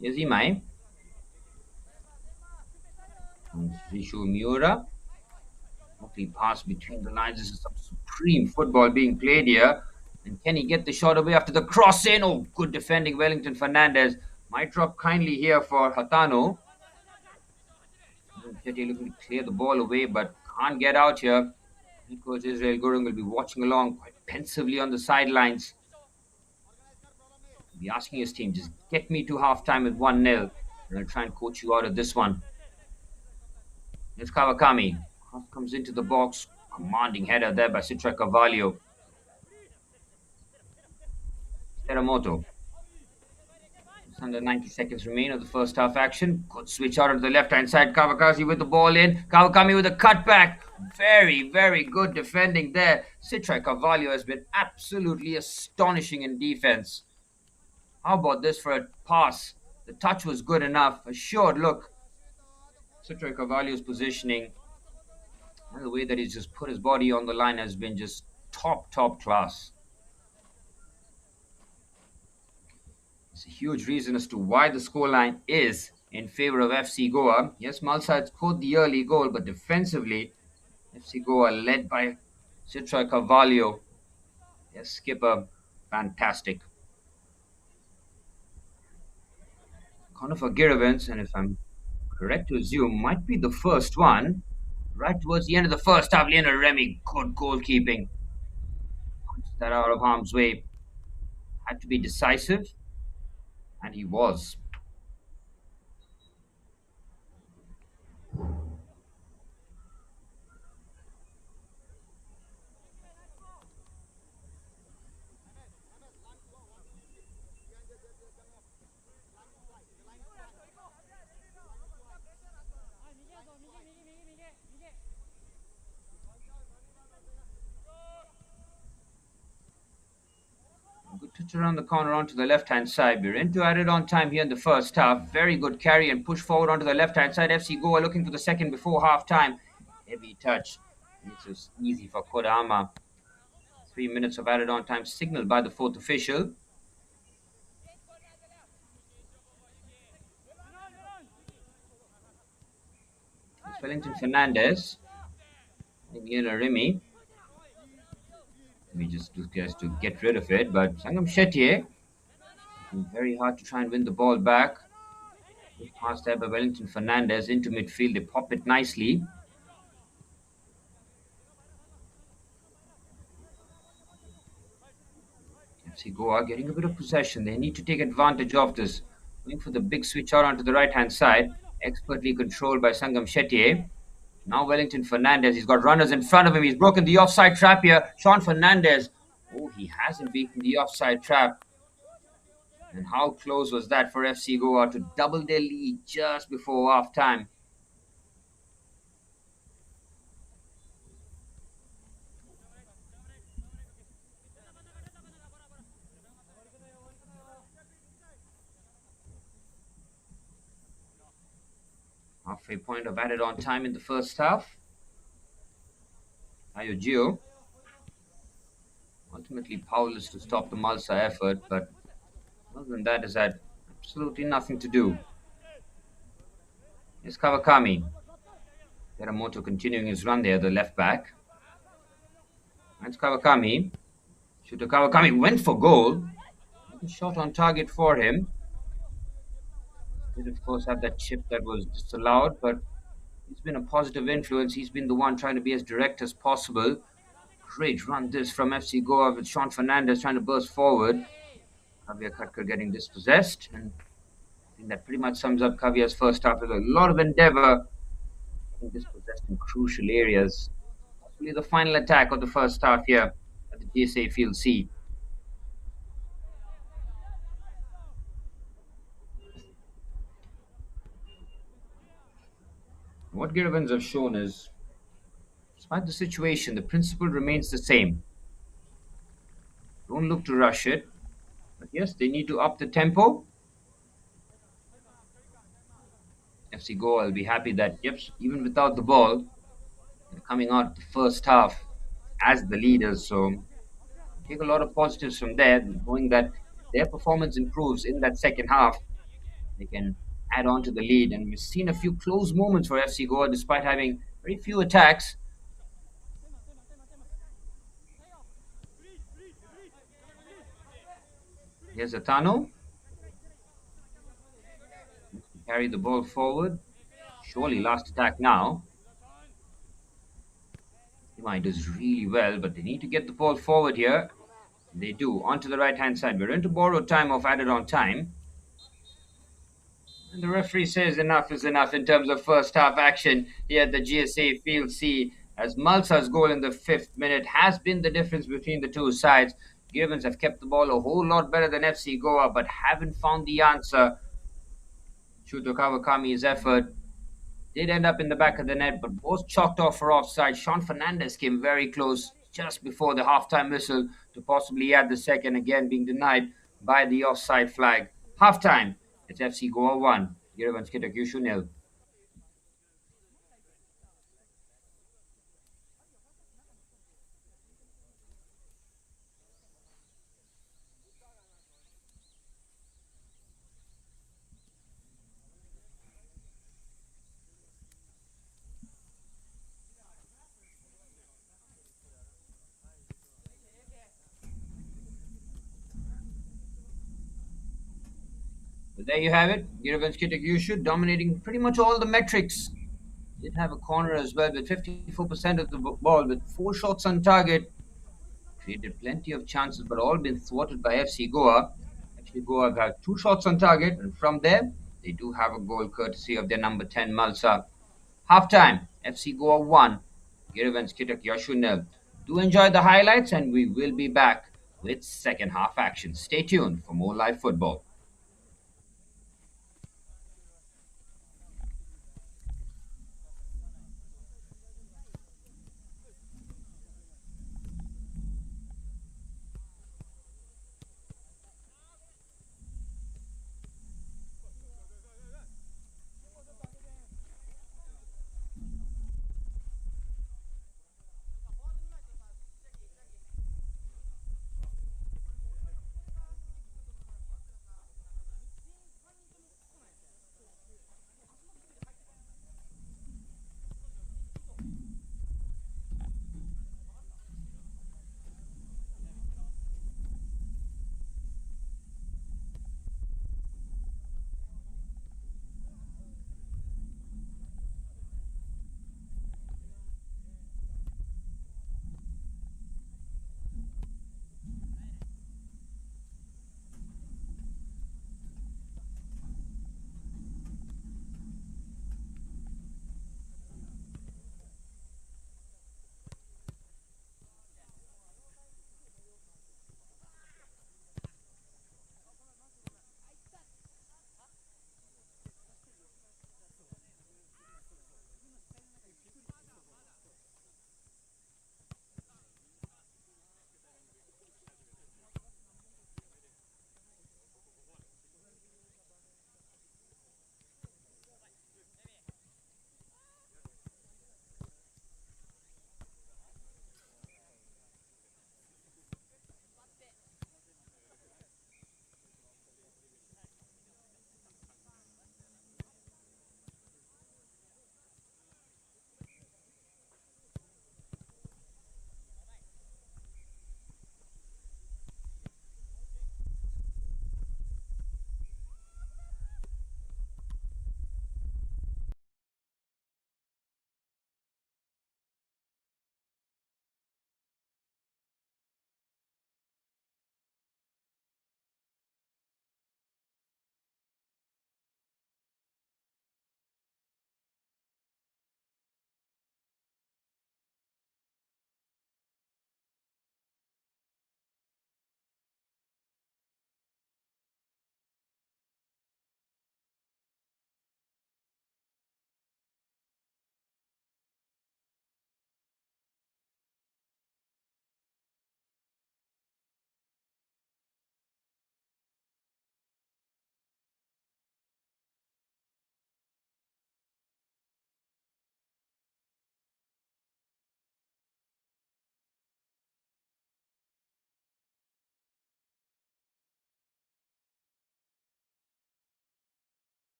Here's Imai. Rishu Miura. Lovely pass between the lines. This is some supreme football being played here. And can he get the shot away after the cross in? Oh, good defending Wellington Fernandez. Might drop kindly here for Hatano. Chetty looking to clear the ball away, but can't get out here. Coach Israel Gurung will be watching along quite pensively on the sidelines. He'll be asking his team, just get me to halftime with 1-0. And I'll try and coach you out of this one. It's Kawakami. Cross comes into the box. Commanding header there by Citra Carvalho. Teramoto. Just under 90 seconds remain of the first half action. Good switch out of the left-hand side. Kawakami with the ball in. Kawakami with a cutback. Very, very good defending there. Citra Carvalho has been absolutely astonishing in defense. How about this for a pass? The touch was good enough. A short look. Citra Carvalho's positioning and the way that he's just put his body on the line has been just top class. It's a huge reason as to why the scoreline is in favor of FC Goa. Yes, Malsa had scored the early goal, but defensively, FC Goa led by Citra Carvalho. Yes, skipper, fantastic. Corner for Giravanz, and if I'm correct to assume, might be the first one. right towards the end of the first half. Lionel Remy, good goalkeeping. Punched that out of harm's way. Had to be decisive, and he was. Good touch around the corner onto the left-hand side. We're into added on time here in the first half. Very good carry and push forward onto the left-hand side. FC Goa looking for the second before half-time. Heavy touch. This is easy for Kodama. 3 minutes of added on time signaled by the fourth official. It's Wellington Fernandez. Lionel Remy. We just to get rid of it, but Sangam Shetty, very hard to try and win the ball back. Good pass there by Wellington Fernandez into midfield. They pop it nicely. FC Goa getting a bit of possession. They need to take advantage of this. Going for the big switch out onto the right-hand side. Expertly controlled by Sangam Shetty. Now Wellington Fernandez. He's got runners in front of him. He's broken the offside trap here. Sean Fernandez. Oh, he hasn't beaten the offside trap. And how close was that for FC Goa to double their lead just before half-time? Halfway point of added on time in the first half. Ayogio. Ultimately powerless to stop the Malsa effort, but other than that, has had absolutely nothing to do. Here's Kawakami. Yaramoto continuing his run there, the left back. That's Kawakami. Shooter Kawakami went for goal. Shot on target for him. Did of course have that chip that was disallowed, but he's been a positive influence. He's been the one trying to be as direct as possible. Great run this from FC Goa with Sean Fernandez trying to burst forward. Kavya Khatkar getting dispossessed. And I think that pretty much sums up Kavya's first half with a lot of endeavour. Getting dispossessed in crucial areas. Possibly the final attack of the first half here at the GSA Field C. What Giravanz have shown is, despite the situation, the principle remains the same. Don't look to rush it. But yes, they need to up the tempo. FC Goa will be happy that, yep, even without the ball, they're coming out the first half as the leaders. So take a lot of positives from there, knowing that their performance improves in that second half. They can add on to the lead. And we've seen a few close moments for FC Goa despite having very few attacks. Here's Atano. Carry the ball forward. Surely last attack now. He does really well, but they need to get the ball forward here. They do. Onto the right-hand side. We're into borrowed time of added on time. And the referee says enough is enough in terms of first half action here at the GSA Field C, as Malsa's goal in the 5th minute has been the difference between the two sides. Giravanz have kept the ball a whole lot better than FC Goa, but haven't found the answer. Shuto Kawakami's effort did end up in the back of the net, but was chalked off for offside. Sean Fernandez came very close just before the halftime whistle to possibly add the second, again being denied by the offside flag. Halftime, it's FC Goa 1, Giravanz Kitakyushu 0. There you have it. Giravanz Kitakyushu dominating pretty much all the metrics did have a corner as well with 54% of the ball with 4 shots on target. Created plenty of chances, but all been thwarted by FC Goa. FC Goa have had 2 shots on target, and from there, they do have a goal courtesy of their number 10, Malsa. Halftime, FC Goa 1, Giravanz Kitakyushu 0. Do enjoy the highlights, and we will be back with second half action. Stay tuned for more live football.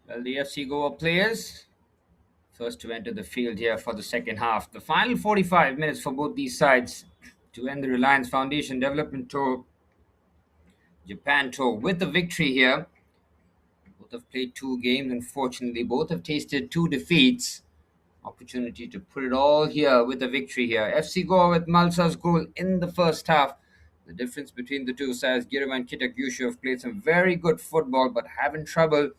Well, the FC Goa players first to enter the field here for the second half. The final 45 minutes for both these sides to end the Reliance Foundation Development Tour, Japan Tour with the victory here. Both have played two games. Unfortunately, both have tasted two defeats. Opportunity to put it all here with a victory here. FC Goa with Malsa's goal in the first half. The difference between the two sides, Giravanz Kitakyushu have played some very good football but having trouble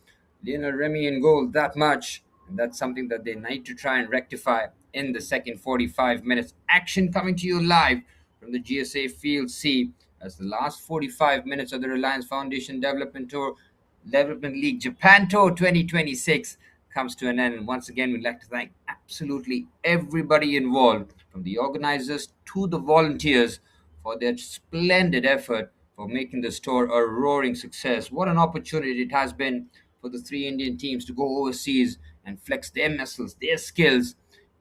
Lionel Remy in goal that much. And that's something that they need to try and rectify in the second 45 minutes. Action coming to you live from the GSA Field C as the last 45 minutes of the Reliance Foundation Development League Japan Tour 2026 comes to an end. And once again, we'd like to thank absolutely everybody involved, from the organizers to the volunteers, for their splendid effort for making this tour a roaring success. What an opportunity it has been for the three Indian teams to go overseas and flex their muscles, their skills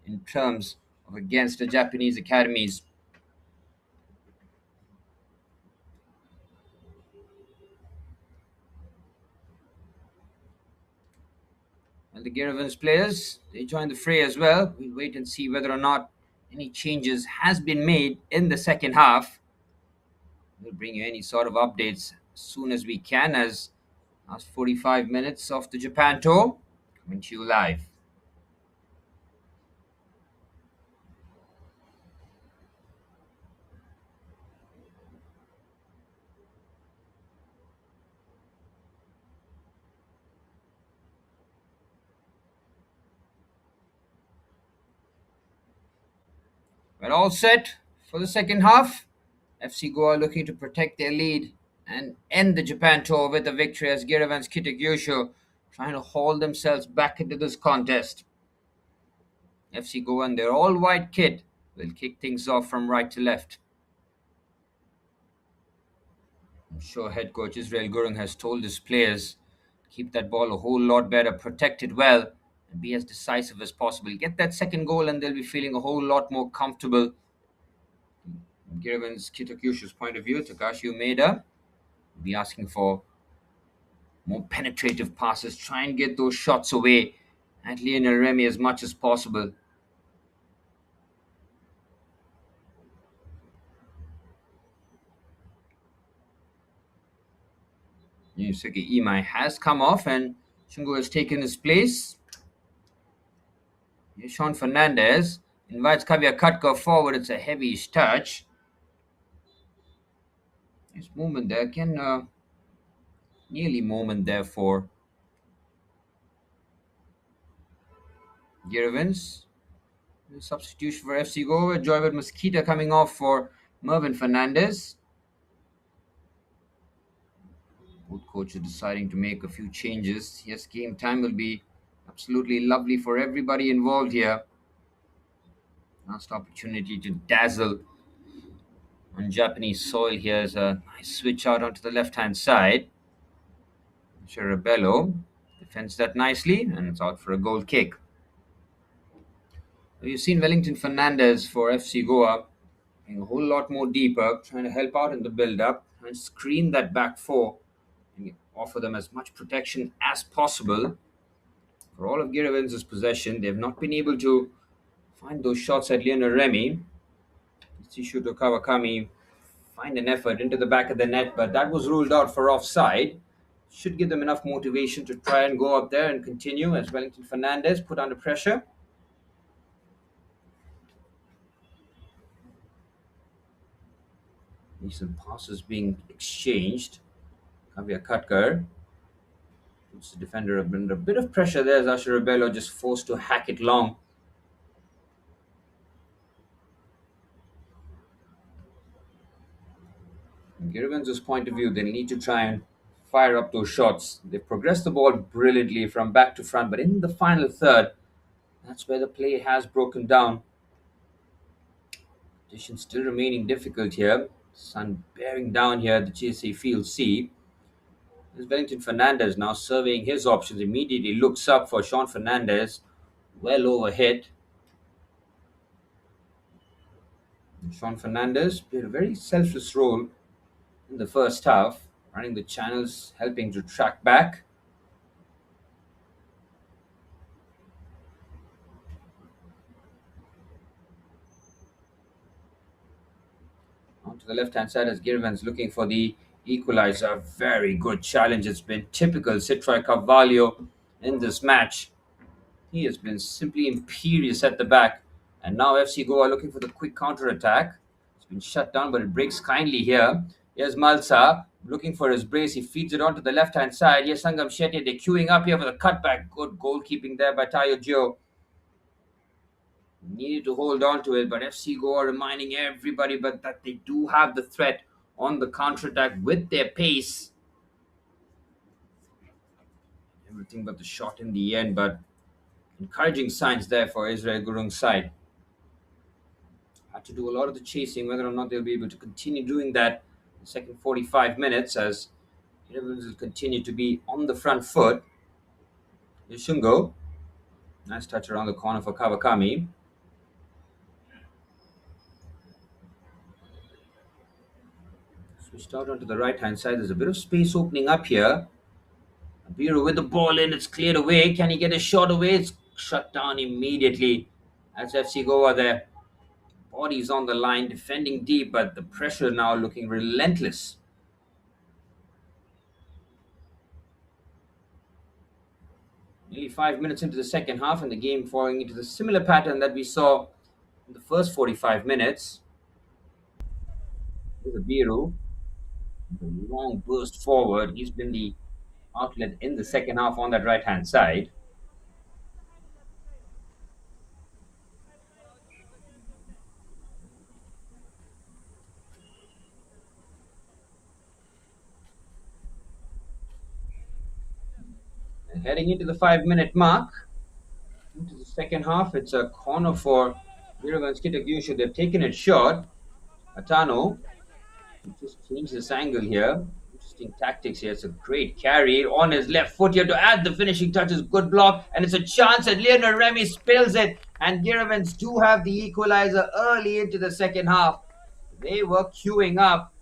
in terms of against the Japanese academies. And the Giravanz players, they join the fray as well. We'll wait and see whether or not any changes has been made in the second half. We'll bring you any sort of updates as soon as we can, as last 45 minutes of the Japan Tour coming to you live. We're all set for the second half. FC Goa looking to protect their lead and end the Japan Tour with a victory, as Giravanz Kitakyushu trying to haul themselves back into this contest. FC Goa and their all-white kit will kick things off from right to left. I'm sure head coach Israel Gurung has told his players keep that ball a whole lot better, protect it well, and be as decisive as possible. Get that second goal and they'll be feeling a whole lot more comfortable. Giravanz Kitakyushu's point of view, Takashi Umeda will be asking for more penetrative passes, try and get those shots away at Lionel Remy as much as possible. Yusuke Imai has come off and Shungo has taken his place. Sean Fernandez invites Kavya Katka forward. It's a heavy touch. Nice movement there. Nearly moment there for Giravanz. Substitution for FC Goa. Joyvid Mosquita coming off for Mervyn Fernandez. Both coaches deciding to make a few changes. Yes, game time will be absolutely lovely for everybody involved here. Last opportunity to dazzle on Japanese soil here is a nice switch out onto the left-hand side. Cherabello defends that nicely, and it's out for a goal kick. You've seen Wellington Fernandez for FC Goa being a whole lot more deeper, trying to help out in the build-up and screen that back four and offer them as much protection as possible. For all of Giravanz's possession, they've not been able to find those shots at Lionel Remy. Shishuto Kawakami find an effort into the back of the net, but that was ruled out for offside. Should give them enough motivation to try and go up there and continue, as Wellington Fernandez put under pressure. Decent passes being exchanged. Kavya Katkar puts the defender under a bit of pressure there, as Asher Rebello just forced to hack it long. From Giravanz's point of view, they need to try and fire up those shots. They've progressed the ball brilliantly from back to front, but in the final third, that's where the play has broken down. Conditions still remaining difficult here. Sun bearing down here at the GSA Field C. There's Wellington Fernandez now surveying his options. Immediately looks up for Sean Fernandez. Well overhit. And Sean Fernandez played a very selfless role in the first half, running the channels, helping to track back. to the left-hand side as Giravanz looking for the equalizer. Very good challenge. It's been typical Citroën Carvalho in this match. He has been simply imperious at the back. And now FC Goa looking for the quick counter-attack. It's been shut down, but it breaks kindly here. Here's Malsa looking for his brace. He feeds it onto the left-hand side. Here's Sangam Shetty. They're queuing up here for the cutback. Good goalkeeping there by Tayo Gio. Needed to hold on to it, but FC Goa reminding everybody but that they do have the threat on the counter-attack with their pace. Everything but the shot in the end, but encouraging signs there for Israel Gurung's side. Had to do a lot of the chasing, whether or not they'll be able to continue doing that in the second 45 minutes as Giravanz will continue to be on the front foot. Yushungo, nice touch around the corner for Kawakami. Switched out onto the right-hand side. There's a bit of space opening up here. Abiru with the ball in. It's cleared away. Can he get a shot away? It's shut down immediately. That's FC Goa there. Bodies on the line, defending deep, but the pressure now looking relentless. Nearly 5 minutes into the second half, and the game falling into the similar pattern that we saw in the first 45 minutes. There's Abiru. The long burst forward. He's been the outlet in the second half on that right-hand side. And heading into the 5-minute mark, into the second half, it's a corner for Giravanz Kitakyushu. They've taken it short. Atano just changed this angle here. Interesting tactics here. It's a great carry on his left foot here to add the finishing touches. Good block, and it's a chance that Lionel Remy spills it, and Giravanz do have the equalizer early into the second half. They were queuing up,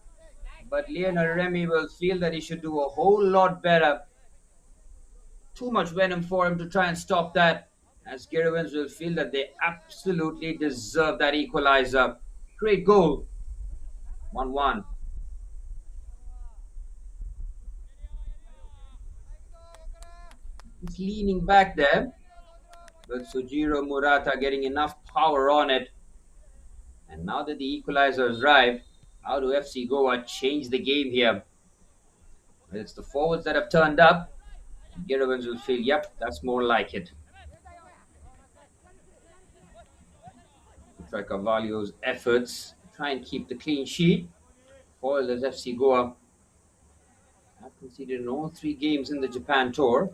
but Lionel Remy will feel that he should do a whole lot better. Too much venom for him to try and stop that, as Giravanz will feel that they absolutely deserve that equalizer. Great goal. 1-1. He's leaning back there, but Sujiro Murata getting enough power on it. And now that the equalizer has arrived, how do FC Goa change the game here? Well, it's the forwards that have turned up. Giravanz will feel, yep, that's more like it. Try Carvalho's efforts to try and keep the clean sheet. Foiled as FC Goa have conceded in all 3 games in the Japan Tour.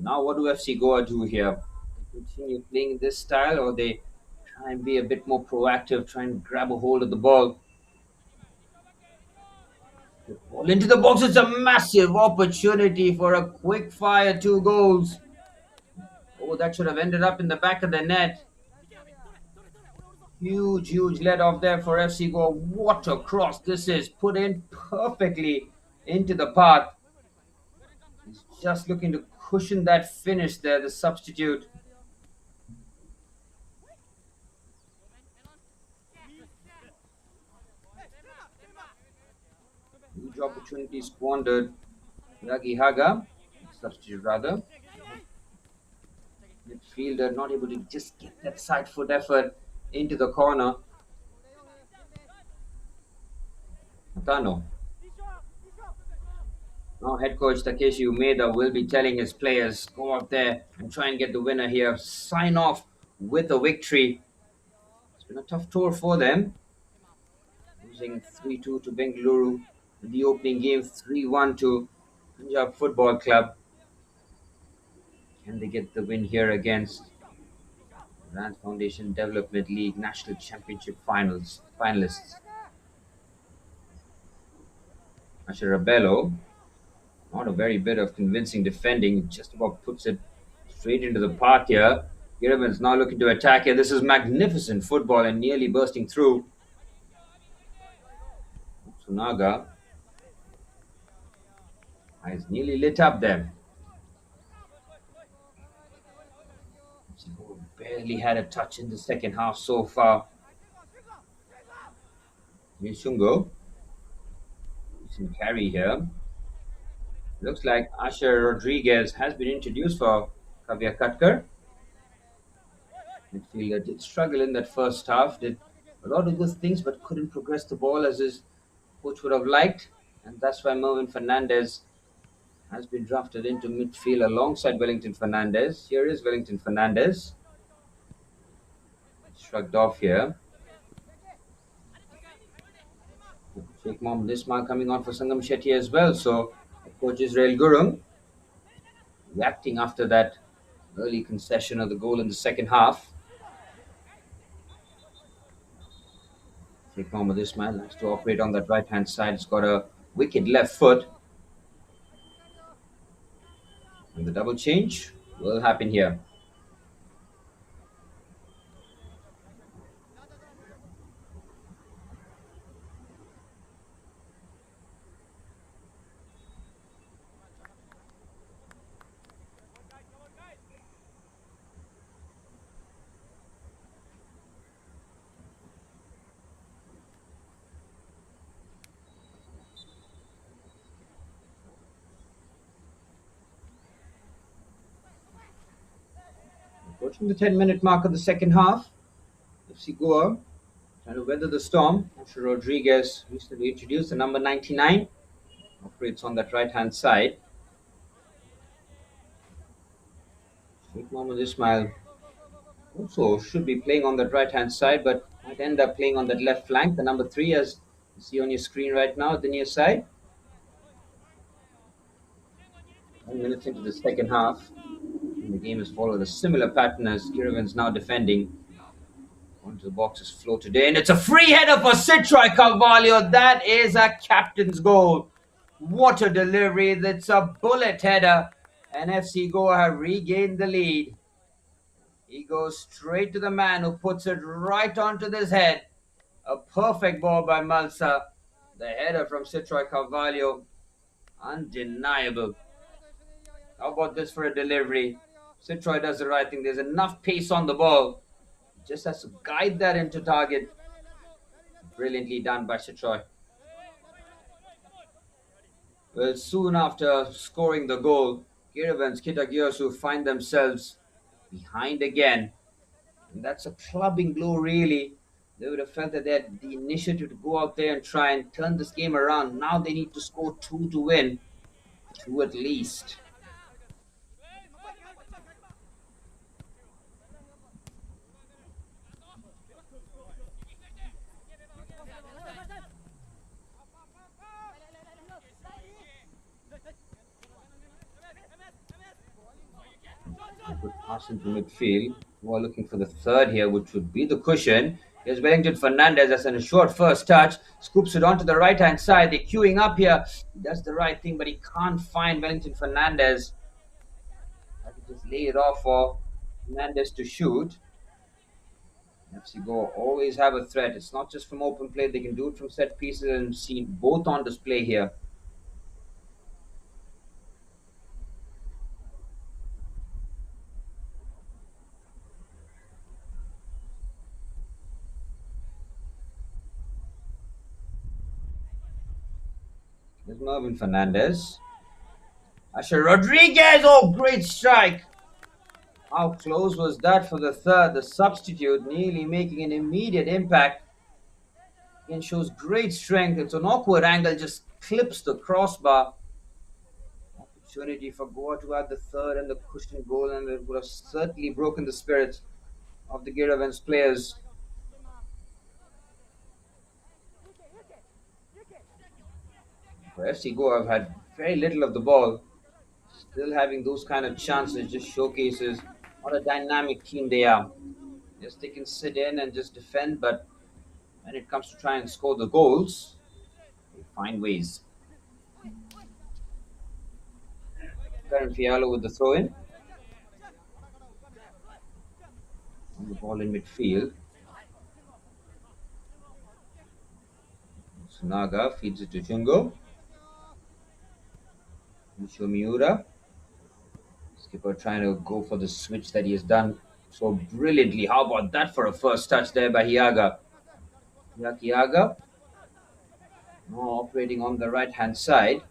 Now what do FC Goa do here? They continue playing this style, or they try and be a bit more proactive, try and grab a hold of the ball? The ball into the box. It's a massive opportunity for a quick fire 2 goals. Oh, that should have ended up in the back of the net. Huge let off there for FC Goa. What a cross this is. Put in perfectly into the path. He's just looking to cushion that finish there, the substitute. Huge opportunity squandered. Ragi Haga, substitute rather. Midfielder not able to just get that side foot effort into the corner. Atano. Now head coach Takeshi Umeda will be telling his players, go out there and try and get the winner here. Sign off with a victory. It's been a tough tour for them. Losing 3-2 to Bengaluru in the opening game, 3-1 to Punjab Football Club. Can they get the win here against Reliance Foundation Development League National Championship finalists? Asherabello, not a very bit of convincing defending, just about puts it straight into the path here. Giravanz now looking to attack here. This is magnificent football and nearly bursting through. Sunaga. Eyes nearly lit up there. Barely had a touch in the second half so far. Mishungo. Decent carry here. Looks like Asher Rodriguez has been introduced for Kavya Katkar. Midfielder did struggle in that first half, did a lot of good things but couldn't progress the ball as his coach would have liked. And that's why Mervyn Fernandez has been drafted into midfield alongside Wellington Fernandez. Here is Wellington Fernandez. Shrugged off here. Sheikh Mohammed Ismail coming on for Sangam Shetty as well. So coach Israel Gurung reacting after that early concession of the goal in the second half. Sheikh Mohammed Ismail likes to operate on that right hand side. He's got a wicked left foot. And the double change will happen here. Approaching the 10-minute mark of the second half. FC Goa trying to weather the storm. Asher Rodriguez recently introduced the number 99. Operates on that right-hand side. Sheikh Mohammed Ismail also should be playing on that right-hand side, but might end up playing on that left flank. The number 3, as you see on your screen right now, at the near side. 10 minutes into the second half. And the game has followed a similar pattern as Giravanz now defending. Onto the boxes floated in. It's a free header for Citroy Carvalho. That is a captain's goal. What a delivery. That's a bullet header. And FC Goa have regained the lead. He goes straight to the man who puts it right onto his head. A perfect ball by Malsa. The header from Citroy Carvalho. Undeniable. How about this for a delivery? Citroy does the right thing. There's enough pace on the ball. Just has to guide that into target. Brilliantly done by Citroy. Well, soon after scoring the goal, Giravanz Kitakyushu find themselves behind again. And that's a clubbing blow, really. They would have felt that they had the initiative to go out there and try and turn this game around. Now they need to score 2 to win. 2 at least. Good pass into midfield. We're looking for the third here, which would be the cushion. Here's Wellington Fernandez as in a short first touch. Scoops it onto the right-hand side. They're queuing up here. He does the right thing, but he can't find Wellington Fernandez. I could just lay it off for Fernandez to shoot. FC Goa always have a threat. It's not just from open play. They can do it from set pieces and see both on display here. There's Mervyn Fernandez. Asher Rodriguez. Oh, great strike. How close was that for the third? The substitute nearly making an immediate impact. Again, shows great strength. It's an awkward angle, just clips the crossbar. Opportunity for Goa to add the third and the cushion goal, and it would have certainly broken the spirits of the Giravanz players. For FC Goa, have had very little of the ball. Still having those kind of chances just showcases what a dynamic team they are. Yes, they can sit in and just defend, but when it comes to try and score the goals, they find ways. Karan Fialo with the throw in. On the ball in midfield. Tsunaga feeds it to Shungo. Miura. Skipper trying to go for the switch that he has done so brilliantly. How about that for a first touch there by Hiaga? Yakiaga now operating on the right hand side.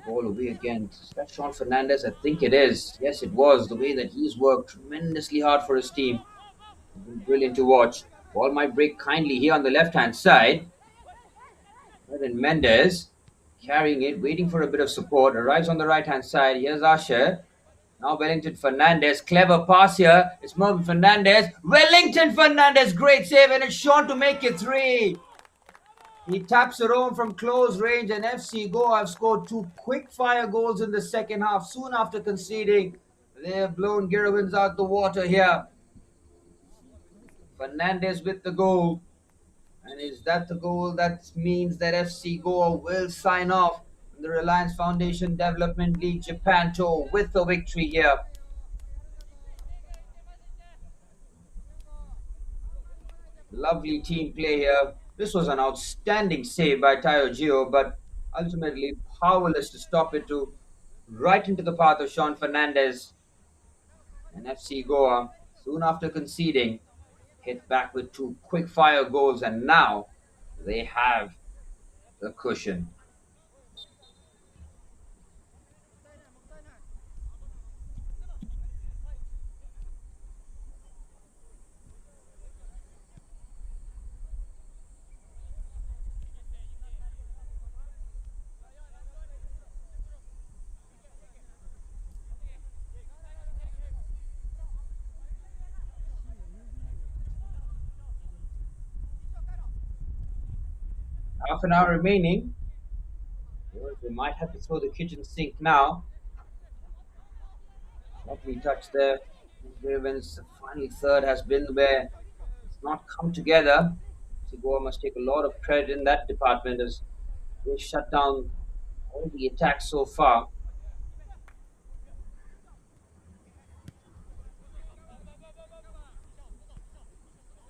Ball away again. Is that Sean Fernandez? I think it is. Yes, it was. The way that he's worked tremendously hard for his team. It's been brilliant to watch. Ball might break kindly here on the left hand side. But then Mendes carrying it, waiting for a bit of support. Arrives on the right hand side. Here's Asher. Now Wellington Fernandez, clever pass here. It's Mervyn Fernandez. Wellington Fernandez, great save, and it's Sean to make it 3. He taps it home from close range, and FC Goa have scored 2 quick-fire goals in the second half. Soon after conceding, they have blown Giravanz out the water here. Fernandez with the goal. And is that the goal that means that FC Goa will sign off the Reliance Foundation Development League Japan Tour with a victory here? Lovely team play here. This was an outstanding save by Tayo Gio, but ultimately powerless to stop it to right into the path of Sean Fernandez. And FC Goa, soon after conceding, hit back with 2 quick-fire goals, and now they have the cushion. Half an hour remaining. We might have to throw the kitchen sink now. Lovely touch there. Ravens' final third has been where it's not come together. Goa must take a lot of credit in that department as they shut down all the attacks so far.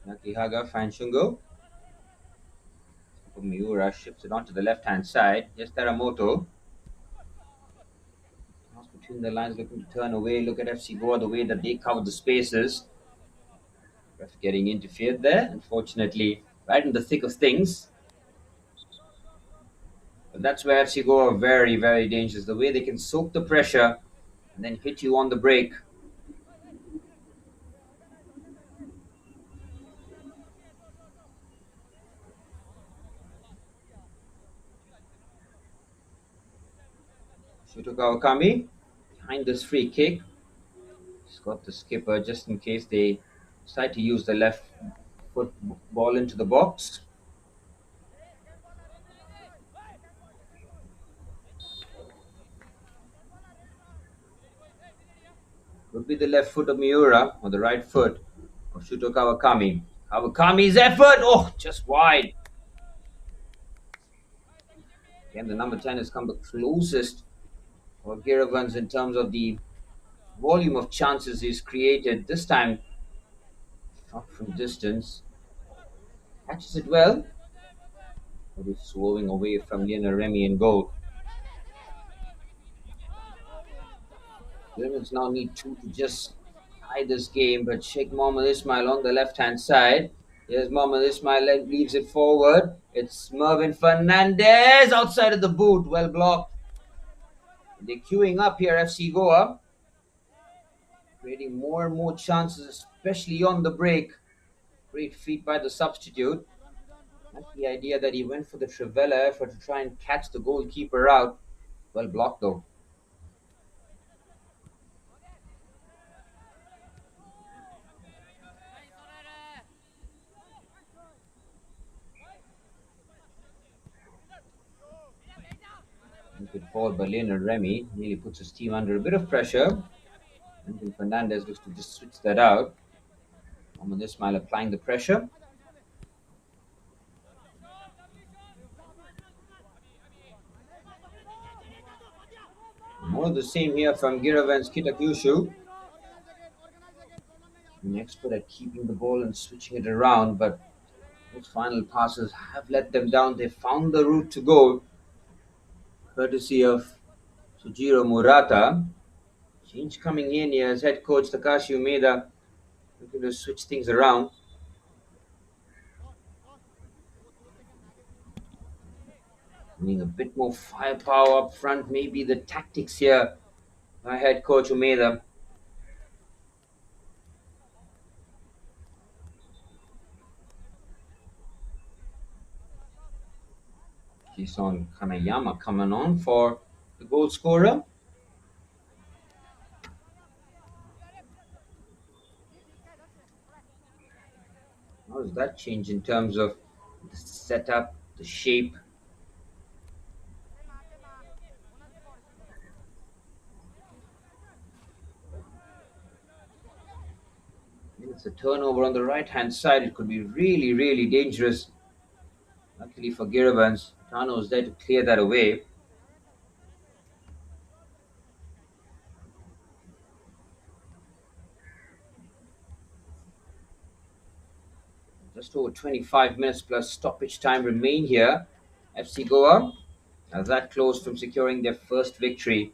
Nakihaga finds Shungo. Miura shifts it onto the left-hand side. Yes, Teramoto. Between the lines, looking to turn away. Look at FC Goa, the way that they covered the spaces. Ref getting interfered there, unfortunately, right in the thick of things. But that's where FC Goa are very, very dangerous. The way they can soak the pressure and then hit you on the break. Shuto Kawakami behind this free kick. He's got the skipper just in case they decide to use the left foot ball into the box. Would be the left foot of Miura or the right foot of Shuto Kawakami. Kawakami's effort! Oh, just wide. Again, the number 10 has come the closest for Giravanz in terms of the volume of chances he's created. This time, shot from distance. Catches it well. But he's swerving away from Lionel Remy in goal. Giravanz now need 2 to just tie this game, but Sheikh Mohammed Ismail on the left-hand side. Here's Mohammed Ismail, leaves it forward. It's Mervyn Fernandez outside of the boot. Well blocked. They're queuing up here, FC Goa. Creating more and more chances, especially on the break. Great feat by the substitute. That's the idea that he went for the Trivela effort to try and catch the goalkeeper out. Well blocked though. Good ball by Lionel Remy. Nearly puts his team under a bit of pressure. And then Fernandez looks to just switch that out. Mohamed Ismail applying the pressure. More of the same here from Giravanz Kitakyushu. An expert at keeping the ball and switching it around, but Those final passes have let them down. They found the route to goal, courtesy of Sujiro Murata. Change coming in here as head coach Takashi Umeda looking to switch things around. Needing a bit more firepower up front. Maybe the tactics here by head coach Umeda. Kison Kanayama coming on for the goal scorer. How does that change in terms of the setup, the shape? It's a turnover on the right hand side. It could be really, really dangerous. Luckily for Giravanz, Tano is there to clear that away. Just over 25 minutes plus stoppage time remain here. FC Goa as that close from securing their first victory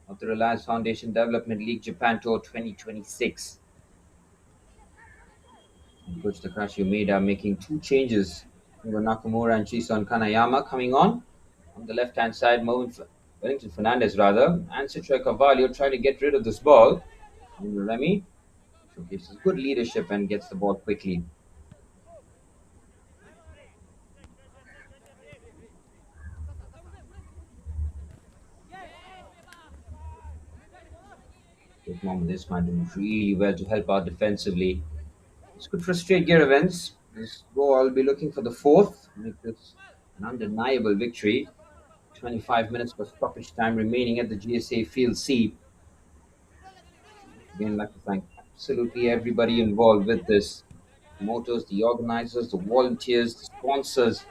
of the Reliance Foundation Development League Japan Tour 2026. And Coach Takashi Umeda making two changes. Ingo Nakamura and Chison Kanayama coming on the left hand side. Wellington Fernandez rather, and Citroen Carvalho trying to get rid of this ball. And Remy showcases good leadership and gets the ball quickly. Mohamed Ismail doing really well to help out defensively. This could frustrate Giravanz. This goal will be looking for the fourth. Make this an undeniable victory. 25 minutes for stoppage time remaining at the GSA Field C. Again, I'd like to thank absolutely everybody involved with this. Promoters, the organizers, the volunteers, the sponsors,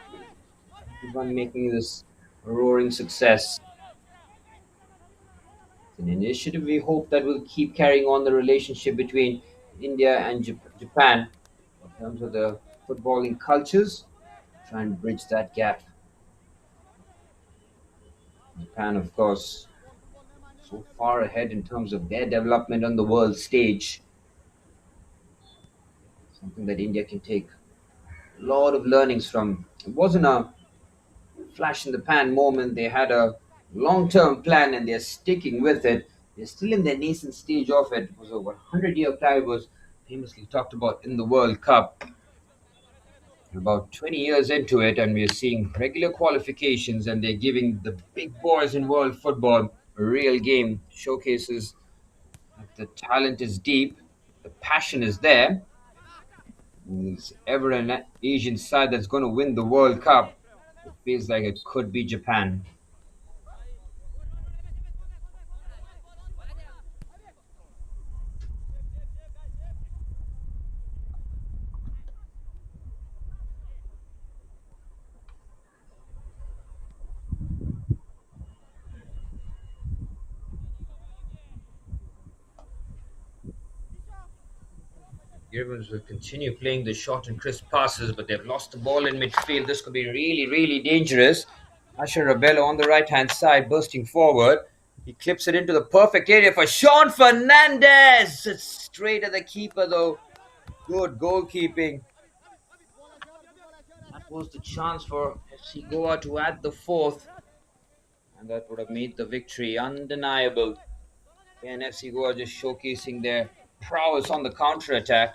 everyone making this a roaring success. It's an initiative we hope that will keep carrying on the relationship between India and Japan in terms of the footballing cultures, try and bridge that gap. Japan, of course, so far ahead in terms of their development on the world stage. Something that India can take a lot of learnings from. It wasn't a flash in the pan moment. They had a long term plan and they're sticking with it. They're still in their nascent stage of it. It was over 100-year plan. It was famously talked about in the World Cup. About 20 years into it, and we're seeing regular qualifications, and they're giving the big boys in world football a real game. Showcases that the talent is deep, the passion is there. And there's ever an Asian side that's going to win the World Cup, it feels like it could be Japan. Giravanz will continue playing the short and crisp passes, but they've lost the ball in midfield. This could be really, really dangerous. Asher Rabello on the right hand side, bursting forward. He clips it into the perfect area for Sean Fernandez. It's straight at the keeper, though. Good goalkeeping. That was the chance for FC Goa to add the fourth, and that would have made the victory undeniable. And FC Goa just showcasing their prowess on the counter attack.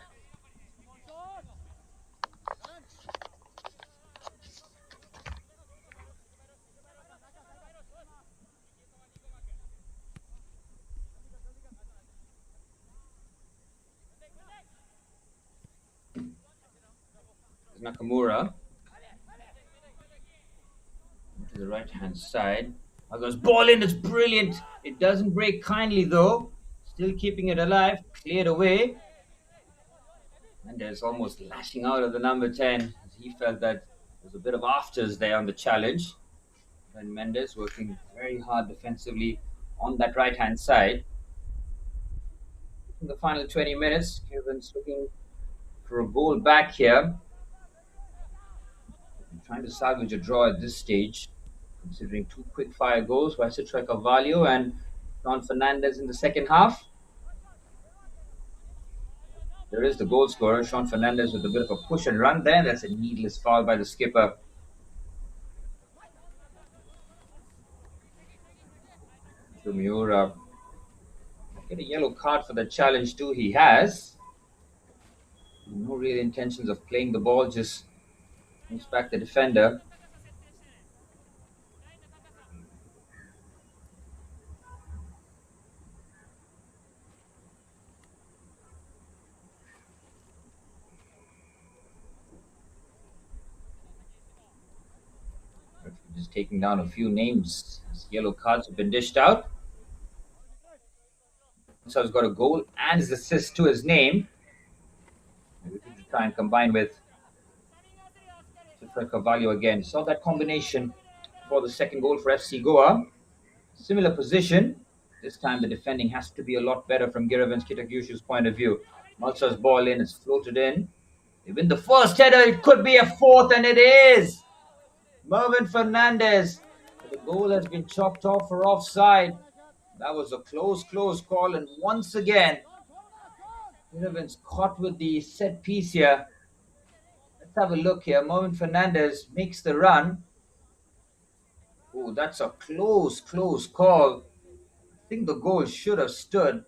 Nakamura to the right hand side. Goes ball in, it's brilliant. It doesn't break kindly though. Still keeping it alive. Cleared away. And there's almost lashing out of the number 10 as he felt that there was a bit of afters there on the challenge. And Mendes working very hard defensively on that right hand side. In the final 20 minutes, Cuban's looking for a goal back here. trying to salvage a draw at this stage, considering two quick-fire goals by Citra Carvalho and Sean Fernandez in the second half. There is the goal scorer, Sean Fernandez, with a bit of a push and run there. That's a needless foul by the skipper. Miura get a yellow card for the challenge too. He has no real intentions of playing the ball, just moves back the defender. Just taking down a few names as yellow cards have been dished out. So he's got a goal and his assist to his name. Maybe we could try and combine with Carvalho again. Saw that combination for the second goal for FC Goa. Similar position. This time the defending has to be a lot better from Giravanz Kitakyushu's point of view. Malsa's ball in, it's floated in. They win the first header, it could be a fourth, and it is! Mervyn Fernandez. The goal has been chopped off for offside. That was a close call, and once again, Giravanz caught with the set piece here. Let's have a look here. Mervyn Fernandez makes the run. Oh, that's a close call. I think the goal should have stood.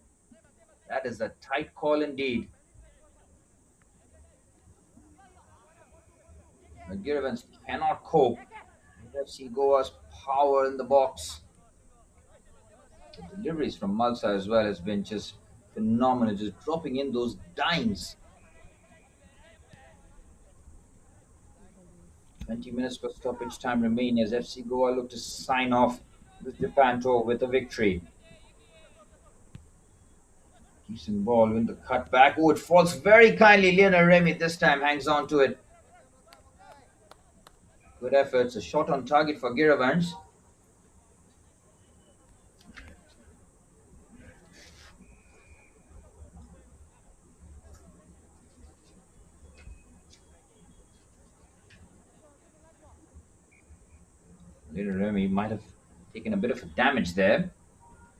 That is a tight call indeed. But Giravanz cannot cope. FC Goa's power in the box. The deliveries from Malsa as well has been just phenomenal, just dropping in those dimes. 20 minutes per stoppage time remain as FC Goa look to sign off this Japan tour with a victory. Decent ball in the cutback. Oh, it falls very kindly. Lionel Remy this time hangs on to it. Good efforts. A shot on target for Giravanz. Lionel Remy might have taken a bit of damage there.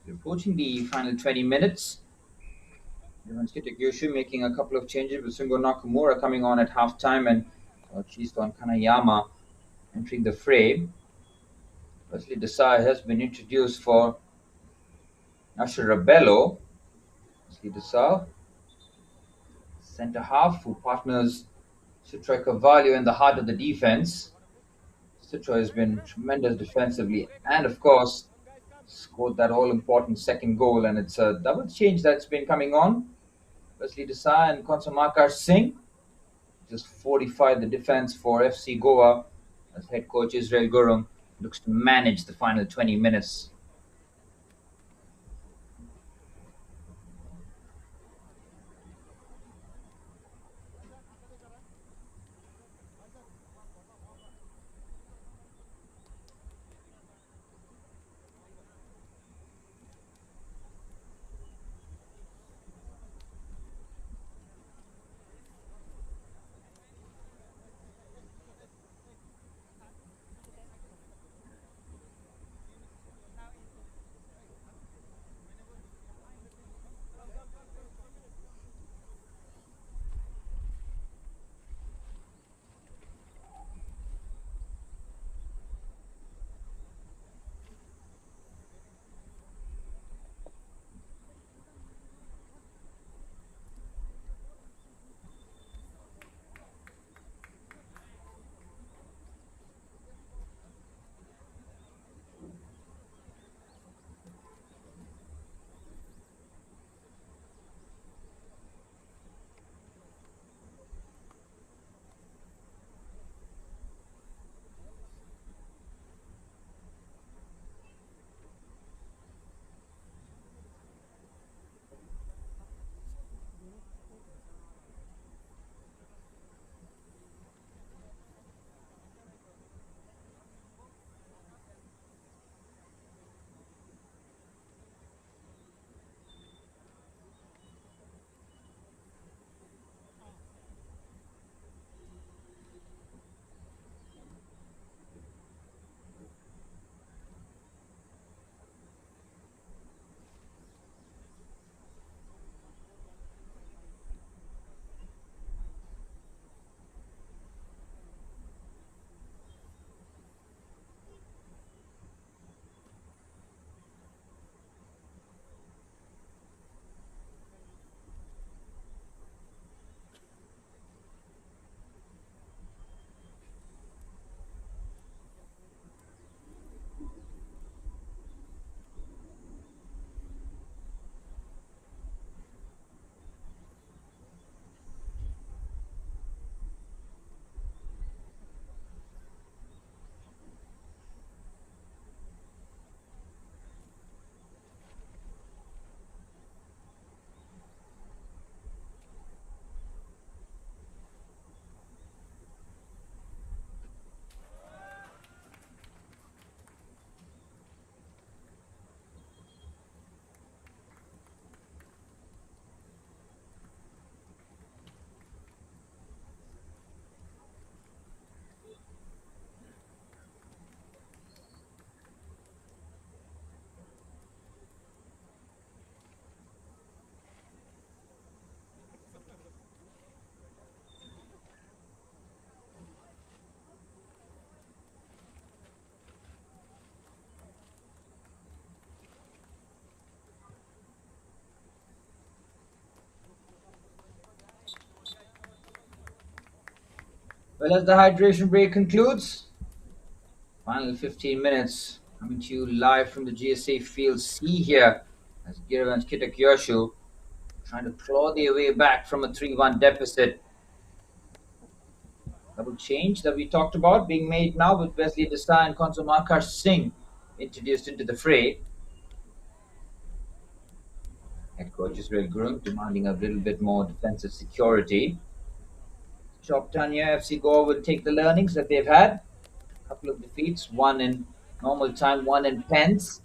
We're approaching the final 20 minutes. Giravanz Kitakyushu making a couple of changes with Sungo Nakamura coming on at halftime and Chiston Kanayama entering the fray. Wesley Desai has been introduced for Nasher Rabello. Wesley Desai, centre half, who partners Citra Carvalho in the heart of the defense. Citra has been tremendous defensively and, of course, scored that all-important second goal. And it's a double change that's been coming on. Wesley Desai and Konsamakar Singh just fortified the defense for FC Goa as head coach Israel Gurung looks to manage the final 20 minutes. Well, as the hydration break concludes, final 15 minutes coming to you live from the GSA Field C here as Giravanz Kitakyushu trying to claw their way back from a 3-1 deficit. Double change that we talked about being made now with Wesley Desai and Konsumakar Singh introduced into the fray. Head coach Israel Gurung demanding a little bit more defensive security. Shoptanya FC Goa will take the learnings that they've had. A couple of defeats, one in normal time, one in pens.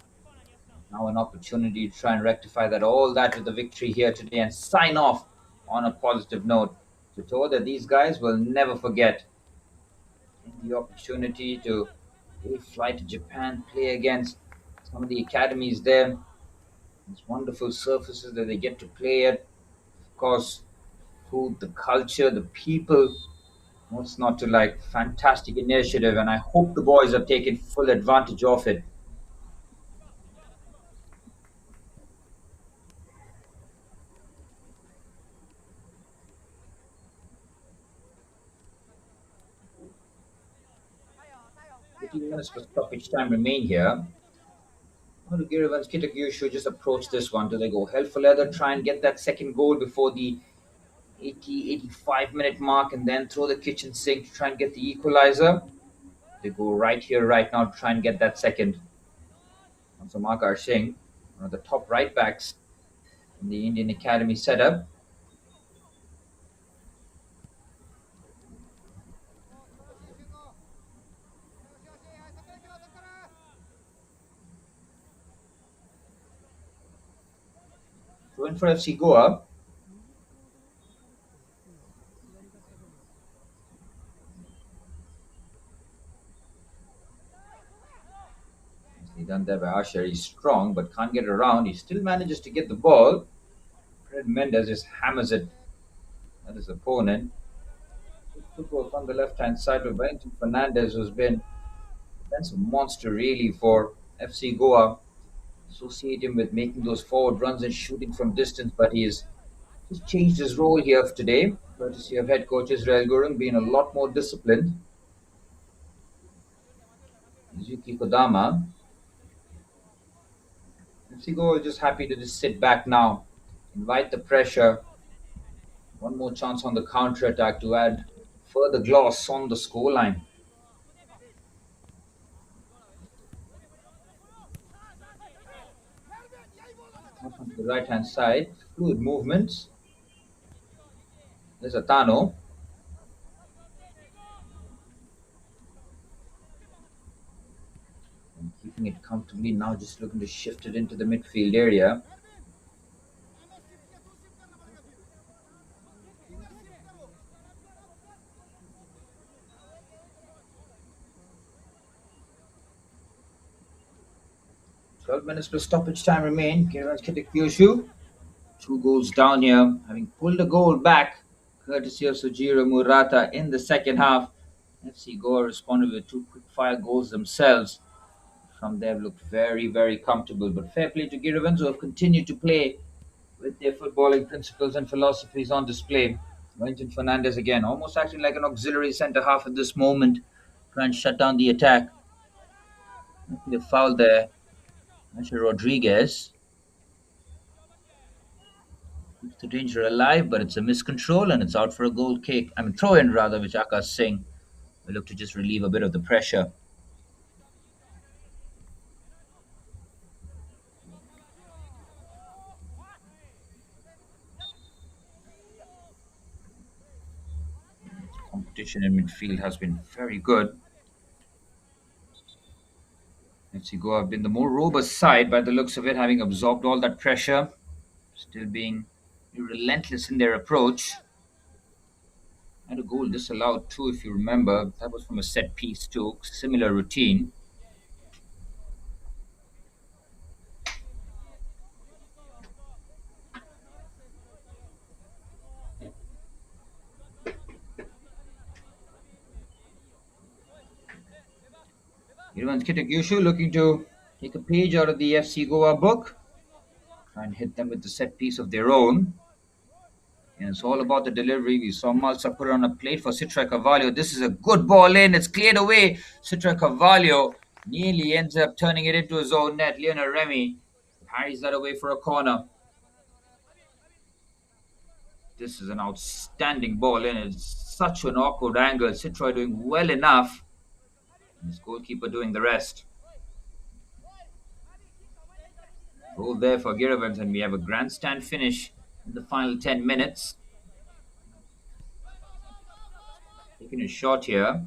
Now an opportunity to try and rectify all that with the victory here today and sign off on a positive note. To show that these guys will never forget the opportunity to fly to Japan, play against some of the academies there. These wonderful surfaces that they get to play at. Of course, food, the culture, the people. What's not to like? Fantastic initiative, and I hope the boys have taken full advantage of it. Minutes for stoppage time remain here. How do Giravanz Kitakyushu just approach this one? Do they go hell for leather, try and get that second goal before the 85 minute mark and then throw the kitchen sink to try and get the equalizer? They go right here, right now to try and get that second. Konsumakar Singh, one of the top right backs in the Indian Academy setup. Going for FC Goa. Nicely done there by Asher. He's strong but can't get around. He still manages to get the ball. Fred Mendes just hammers it at his opponent. Football on the left hand side with Wellington Fernandez, who's been a defensive monster really for FC Goa. Associate him with making those forward runs and shooting from distance, but he's just changed his role here today, courtesy of head coach Israel Gurung being a lot more disciplined. Yuki Kodama. FC Goa is just happy to just sit back now, invite the pressure. One more chance on the counter attack to add further gloss on the scoreline. On the right hand side, fluid movements. There's Atano. And keeping it comfortably now, just looking to shift it into the midfield area. Minutes plus stoppage time remain. Giravanz Kitakyushu, 2 goals down here, having pulled a goal back, courtesy of Sujiro Murata in the second half. FC Goa responded with 2 quick-fire goals themselves. From there, looked very, very comfortable. But fair play to Giravanz, who have continued to play with their footballing principles and philosophies on display. Wellington Fernandez again, almost acting like an auxiliary centre half at this moment, trying to shut down the attack. The foul there. Nacho Rodriguez keeps the danger alive, but it's a miscontrol and it's out for a goal kick. Throw in rather, which Akash Singh will look to just relieve a bit of the pressure. Competition in midfield has been very good. FC Goa have been the more robust side by the looks of it, having absorbed all that pressure, still being relentless in their approach. And a goal disallowed too, if you remember. That was from a set piece too, similar routine. Giravanz Kitakyushu looking to take a page out of the FC Goa book. Try and hit them with the set piece of their own. And it's all about the delivery. We saw Malsa put it on a plate for Citra Carvalho. This is a good ball in. It's cleared away. Citra Carvalho nearly ends up turning it into his own net. Lionel Remy parries that away for a corner. This is an outstanding ball in. It's such an awkward angle. Citra doing well enough. His goalkeeper doing the rest. Goal there for Giravanz, and we have a grandstand finish in the final 10 minutes. Taking a shot here.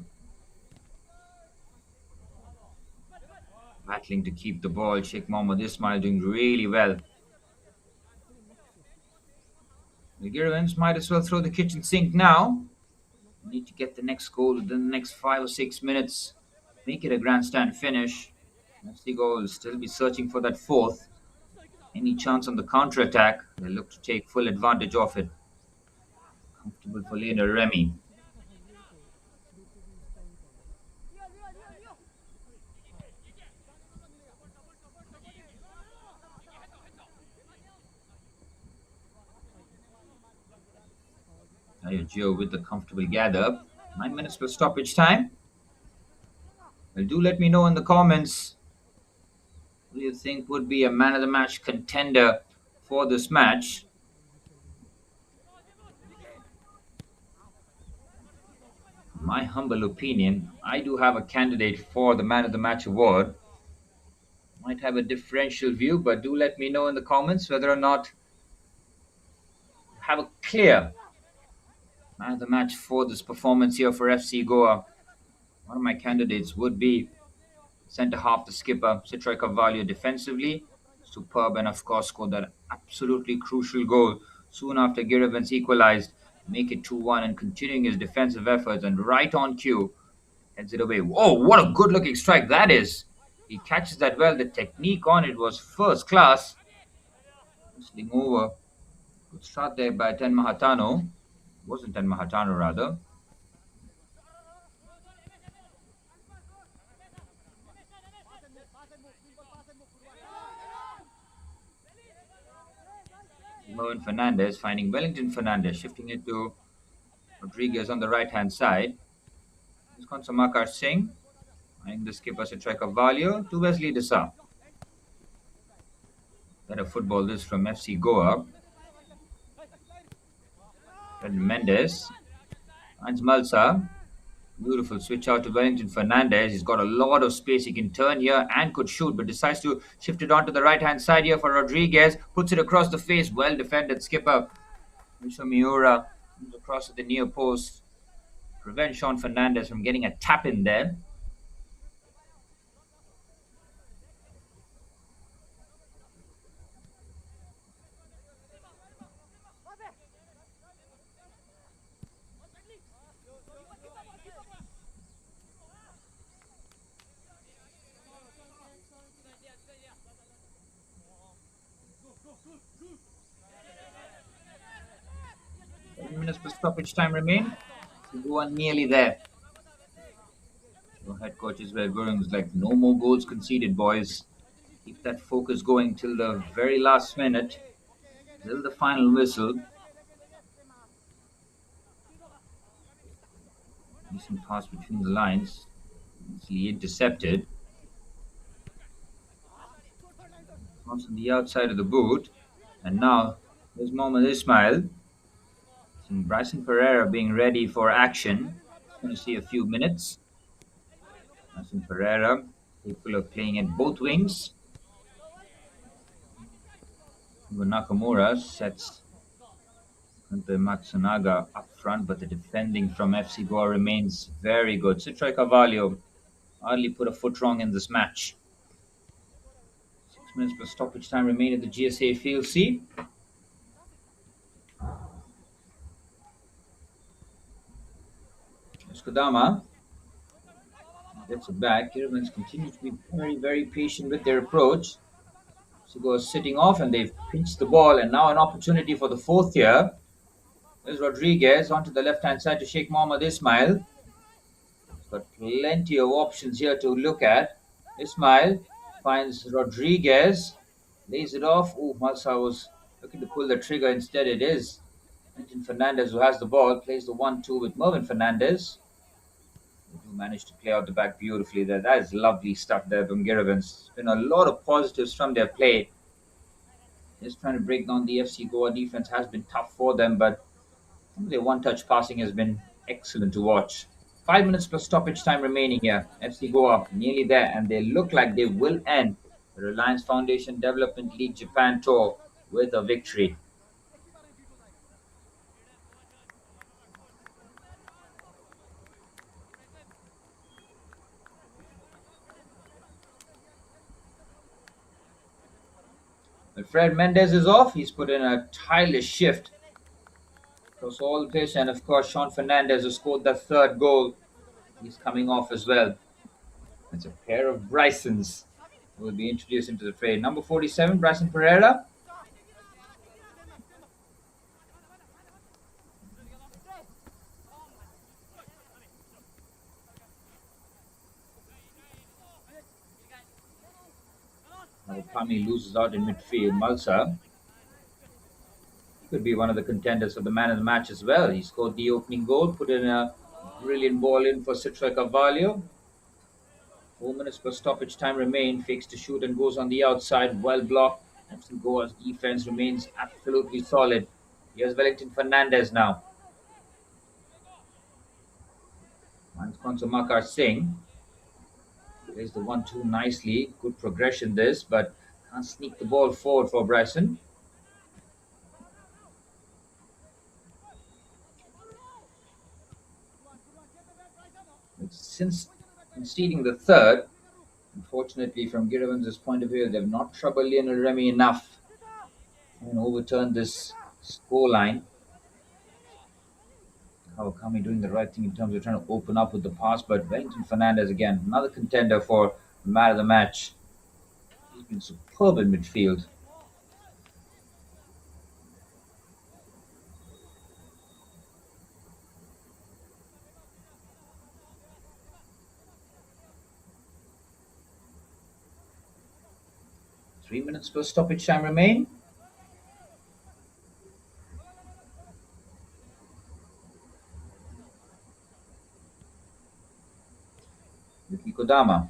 Battling to keep the ball. Sheikh Mohammed Ismail doing really well. The Giravanz might as well throw the kitchen sink now. We need to get the next goal within the next 5 or 6 minutes. Make it a grandstand finish. FC Goa will still be searching for that fourth. Any chance on the counter-attack, they look to take full advantage of it. Comfortable for Lionel Remy. Gio with the comfortable gather. 9 minutes for stoppage time. Well, do let me know in the comments who you think would be a man of the match contender for this match. My humble opinion, I do have a candidate for the man of the match award. Might have a differential view, but do let me know in the comments whether or not you have a clear man of the match for this performance here for FC Goa. One of my candidates would be centre half, the skipper, Citra Carvalho. Defensively, superb, and of course scored that absolutely crucial goal soon after Giravanz equalised, make it 2-1, and continuing his defensive efforts, and right on cue, heads it away. Oh, what a good looking strike that is. He catches that well. The technique on it was first class. Whistling over. Good start there by Ten Mahatano. Wasn't Ten Mahatano rather. Mohan Fernandez finding Wellington Fernandez, shifting it to Rodriguez on the right hand side. This comes from Makar Singh, finding the skipper Citra Carvalho to Wesley Desa. Better football this from FC Goa. Mendes finds Malsa. Beautiful switch out to Wellington Fernandez. He's got a lot of space. He can turn here and could shoot, but decides to shift it onto the right-hand side here for Rodriguez. Puts it across the face. Well defended skipper. Misha Miura comes across at the near post. Prevents Sean Fernandez from getting a tap in there. Minutes for stoppage time remain. We are nearly there. So head coach Ismail Gurung's like, no more goals conceded, boys. Keep that focus going till the very last minute, till the final whistle. Decent pass between the lines, easily intercepted. Cross on the outside of the boot, and now there's Mohamed Ismail. Bryson Pereira being ready for action. He's going to see a few minutes. Bryson Pereira, capable of playing at both wings. Nakamura sets Kante Matsunaga up front, but the defending from FC Goa remains very good. Citra Carvalho hardly put a foot wrong in this match. 6 minutes for stoppage time remain at the GSA Field C. Kodama gets it back. Giravanz continue to be very, very patient with their approach. Sigo is sitting off, and they've pinched the ball, and now an opportunity for the fourth here. There's Rodriguez onto the left-hand side to Sheikh Mohammed Ismail. He's got plenty of options here to look at. Ismail finds Rodriguez, lays it off. Oh, Malsa was looking to pull the trigger. Instead, it is Quentin Fernandez, who has the ball, plays the 1-2 with Mervin Fernandez, who managed to play out the back beautifully there. That is lovely stuff there from Giravanz. There's been a lot of positives from their play. Just trying to break down the FC Goa defense has been tough for them, but their one-touch passing has been excellent to watch. 5 minutes plus stoppage time remaining here. FC Goa nearly there, and they look like they will end the Reliance Foundation Development League Japan Tour with a victory. But Fred Mendes is off. He's put in a tireless shift across all the pitch, and of course Sean Fernandez, who scored that third goal, he's coming off as well. It's a pair of Brysons who will be introduced into the fray. Number 47, Bryson Pereira. Now Pami loses out in midfield. Malsa could be one of the contenders for the man of the match as well. He scored the opening goal, put in a brilliant ball in for Citra Carvalho. 4 minutes per stoppage time remain. Fakes to shoot and goes on the outside. Well blocked. FC Goa's defense remains absolutely solid. Here's Wellington Fernandez now. Finds Konsumakar Singh. Plays the 1-2 nicely. Good progression this, but can't sneak the ball forward for Bryson. Since conceding the third, unfortunately from Giravanz's point of view, they've not troubled Lionel Remy enough and overturned this scoreline. Kawakami doing the right thing in terms of trying to open up with the pass, but Wellington Fernandez again, another contender for man of the match. He's been superb in midfield. Three minutes per stoppage time remain. Yuki Kodama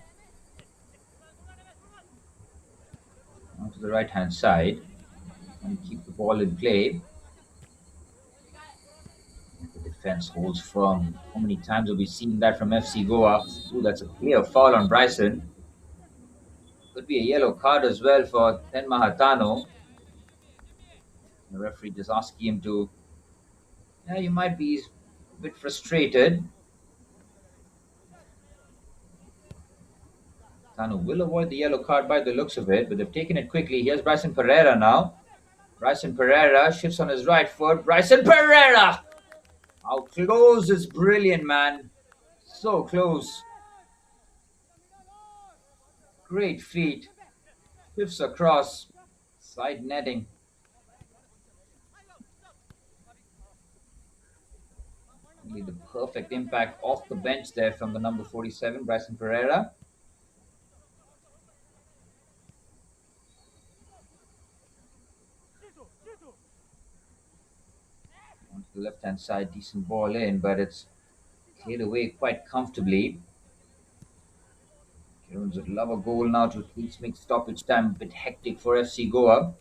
onto the right hand side and keep the ball in play. The defense holds firm. How many times have we seen that from FC Goa? Ooh, that's a clear foul on Bryson. Could be a yellow card as well for Ten Mahatano. The referee just asking him to. Yeah, you might be a bit frustrated. Tano will avoid the yellow card by the looks of it, but they've taken it quickly. Here's Bryson Pereira now. Bryson Pereira shifts on his right foot. Bryson Pereira! How close is brilliant, man. So close. Great feet. Shifts across. Side netting. Really the perfect impact off the bench there from the number 47, Bryson Pereira. Onto the left-hand side, decent ball in, but it's cleared away quite comfortably. Jones would love a goal now to at least make stoppage time a bit hectic for FC Goa.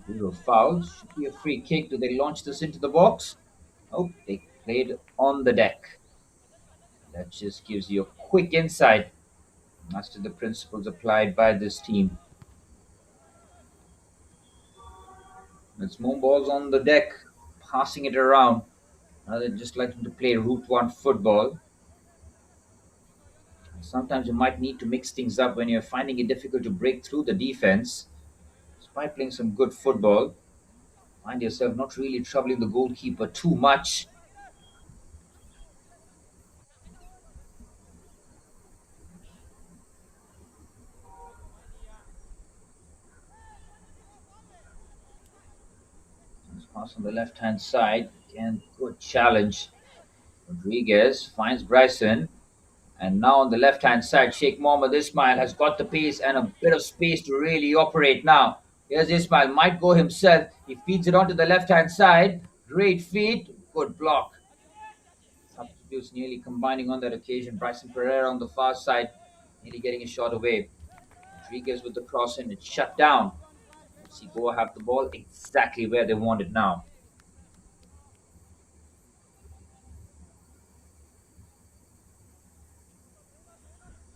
Zero fouls. Should be a free kick. Do they launch this into the box? Oh, they played on the deck. That just gives you a quick insight as to the principles applied by this team. It's more balls on the deck, passing it around. They just like to play Route 1 football. Sometimes you might need to mix things up when you're finding it difficult to break through the defense. Despite playing some good football, find yourself not really troubling the goalkeeper too much. Pass on the left-hand side. Again, good challenge. Rodriguez finds Bryson. And now on the left-hand side, Sheikh Mohammed Ismail has got the pace and a bit of space to really operate now. Here's Ismail, might go himself. He feeds it onto the left-hand side. Great feed, good block. Substitutes nearly combining on that occasion. Bryson Pereira on the far side, nearly getting a shot away. Rodriguez with the cross and it's shut down. FC Goa have the ball exactly where they want it now.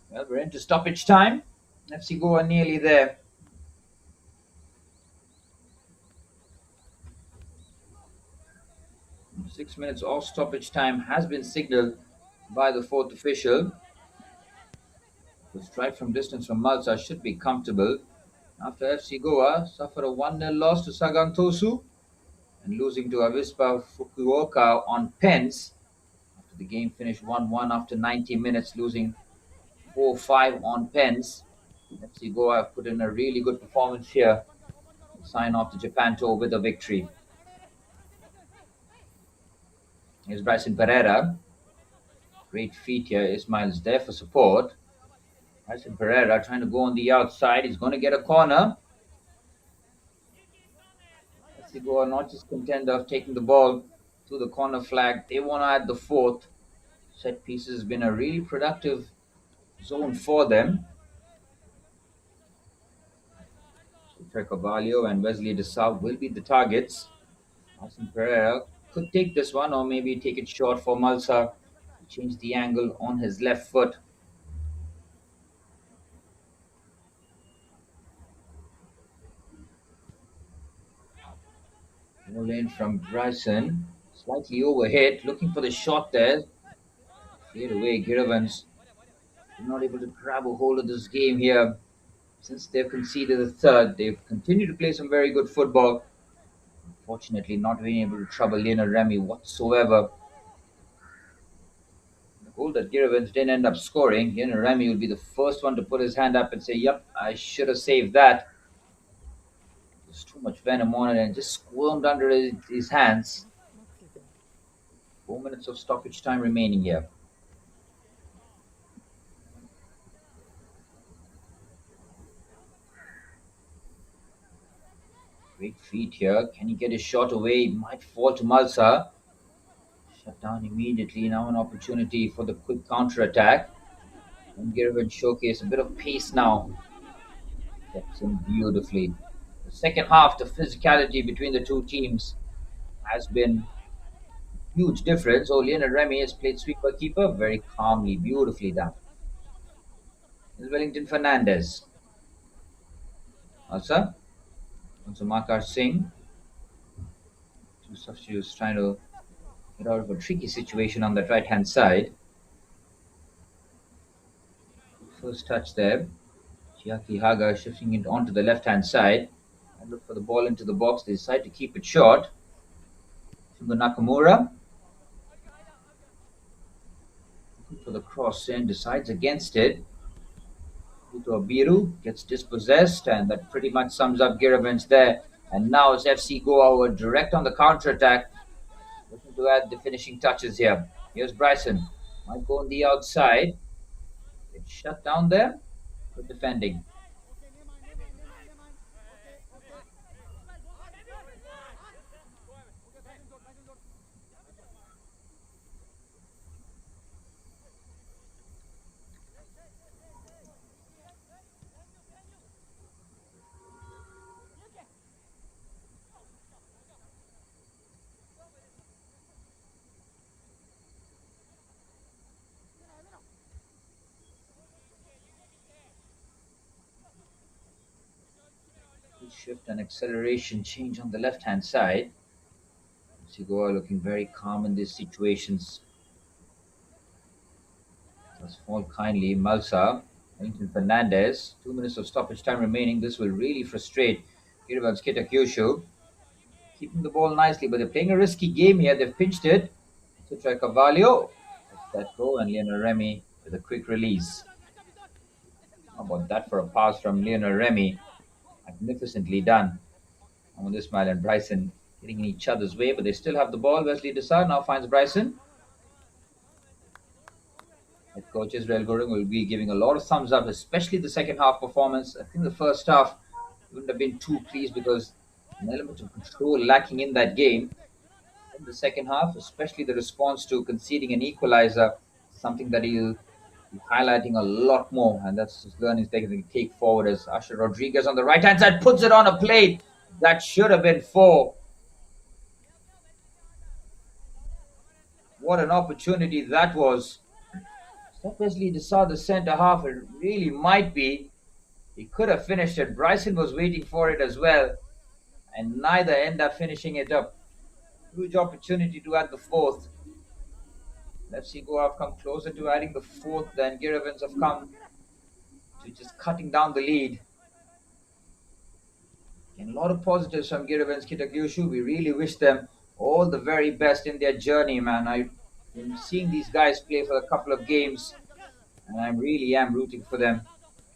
Well, we're into stoppage time. FC Goa nearly there. 6 minutes of stoppage time has been signaled by the fourth official. The strike from distance from Malta should be comfortable. After FC Goa suffered a 1-0 loss to Sagang Tosu and losing to Avispa Fukuoka on pens. After the game finished 1-1 after 90 minutes, losing 4-5 on pens. FC Goa have put in a really good performance here to sign off the Japan Tour with a victory. Here's Bryson Pereira. Great feat here. Ismail's there for support. Bryson Pereira trying to go on the outside. He's going to get a corner. FC Goa not just content of taking the ball to the corner flag. They want to add the fourth. Set pieces has been a really productive zone for them. So Carvalho and Wesley DeSalle will be the targets. Bryson Pereira could take this one or maybe take it short for Malsa. Change the angle on his left foot. Roll in from Bryson. Slightly overhit. Looking for the shot there. Fade away. Giravanz not able to grab a hold of this game here. Since they've conceded the third, they've continued to play some very good football. Unfortunately, not being able to trouble Lionel Remy whatsoever. The goal that Giravanz didn't end up scoring, Lionel Remy will be the first one to put his hand up and say, yep, I should have saved that. There's too much venom on it and just squirmed under his hands. 4 minutes of stoppage time remaining here. Great feet here. Can he get his shot away? Might fall to Malsa. Shut down immediately. Now an opportunity for the quick counter-attack. And Giravanz showcase a bit of pace now. Steps in beautifully. The second half, the physicality between the two teams has been huge difference. Oh, Lionel Remy has played sweeper keeper very calmly, beautifully done. This is Wellington Fernandez. Also Makar Singh. Two substitutes trying to get out of a tricky situation on that right hand side. First touch there. Chiaki Haga shifting it onto the left hand side. And look for the ball into the box. They decide to keep it short. Shugo Nakamura. Looking for the cross in, decides against it. Uto Abiru gets dispossessed, and that pretty much sums up Giravanz there. And now it's FC Goa direct on the counter-attack. Looking to add the finishing touches here. Here's Bryson. Might go on the outside. It's shut down there. Good defending. Shift and acceleration change on the left hand side. Goa looking very calm in these situations. Let's fall kindly. Malsa, Wellington Fernandez. 2 minutes of stoppage time remaining. This will really frustrate Giravanz Kitakyushu. Keeping the ball nicely, but they're playing a risky game here. They've pinched it. Citra Carvalho. Let's that go, and Lionel Remy with a quick release. How about that for a pass from Lionel Remy? Magnificently done. Mohamed Ismail and Bryson getting in each other's way, but they still have the ball. Wesley Desar now finds Bryson. Head coach Israel Gurung will be giving a lot of thumbs up, especially the second half performance. I think the first half wouldn't have been too pleased because an element of control lacking in that game in the second half, especially the response to conceding an equalizer, something that he'll be highlighting a lot more, and that's his learnings they can take forward as Asher Rodriguez on the right hand side puts it on a plate. That should have been four. What an opportunity that was. Stop Wesley Desar, the centre half, it really might be. He could have finished it. Bryson was waiting for it as well, and neither end up finishing it up. Huge opportunity to add the fourth. Let's see Goa have come closer to adding the fourth than Giravanz have come to just cutting down the lead. And a lot of positives from Giravanz Kitakyushu. We really wish them all the very best in their journey, man. I've been seeing these guys play for a couple of games, and I really am rooting for them.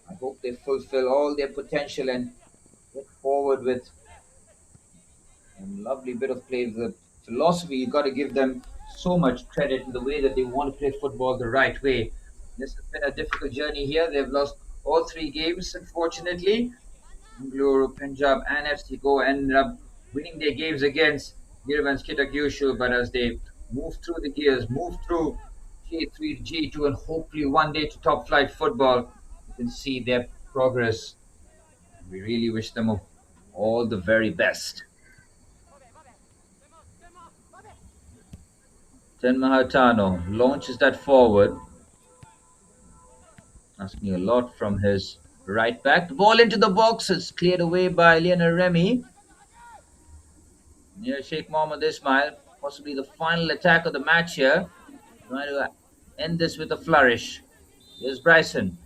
I hope they fulfill all their potential and get forward with a lovely bit of play. The philosophy, you got to give them so much credit in the way that they want to play football the right way. This has been a difficult journey here. They've lost all three games, unfortunately. Bangalore, Punjab, and FC Goa ended up winning their games against Giravanz Kitakyushu, but as they move through the gears, move through J3 to J2, and hopefully one day to top flight football, you can see their progress. We really wish them all the very best. Ten Mahatano launches that forward, asking a lot from his right back. The ball into the box is cleared away by Lionel Remy. Near Sheikh Mohammed Ismail, possibly the final attack of the match here. Trying to end this with a flourish. Here's Bryson.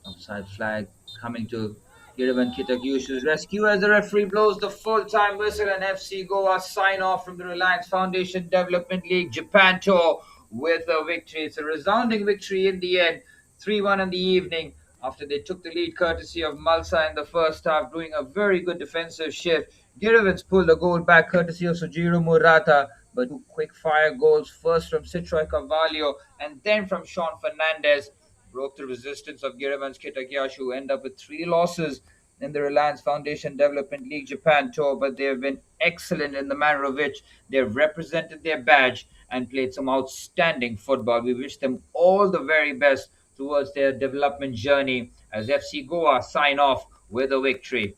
Offside flag coming to Giravanz Kitakyushu's rescue as the referee blows the full-time whistle and FC Goa sign off from the Reliance Foundation Development League Japan Tour with a victory. It's a resounding victory in the end, 3-1 in the evening after they took the lead courtesy of Malsa in the first half, doing a very good defensive shift. Giravanz pulled a goal back courtesy of Sujiro Murata, but two quick-fire goals, first from Citroy Carvalho and then from Sean Fernandez, broke the resistance of Giravanz Kitakyushu, who end up with 3 losses in the Reliance Foundation Development League Japan Tour, but they have been excellent in the manner of which they have represented their badge and played some outstanding football. We wish them all the very best towards their development journey as FC Goa sign off with a victory.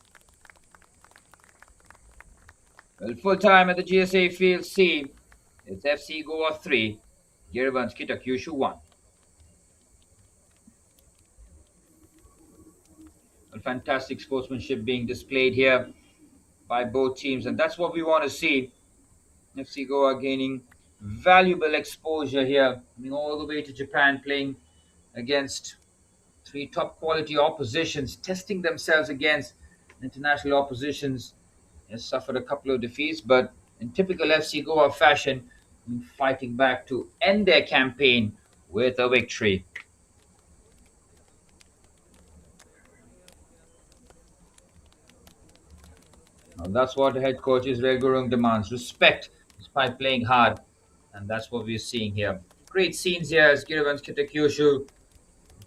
Well, full time at the GSA Field C, it's FC Goa 3, Giravanz Kitakyushu 1. Fantastic sportsmanship being displayed here by both teams, and that's what we want to see. FC Goa gaining valuable exposure here, coming all the way to Japan, playing against 3 top quality oppositions, testing themselves against international oppositions. They suffered a couple of defeats, but in typical FC Goa fashion, fighting back to end their campaign with a victory. Now that's what the head coach Israel Gurung demands. Respect despite playing hard. And that's what we're seeing here. Great scenes here as Giravanz Kitakyushu.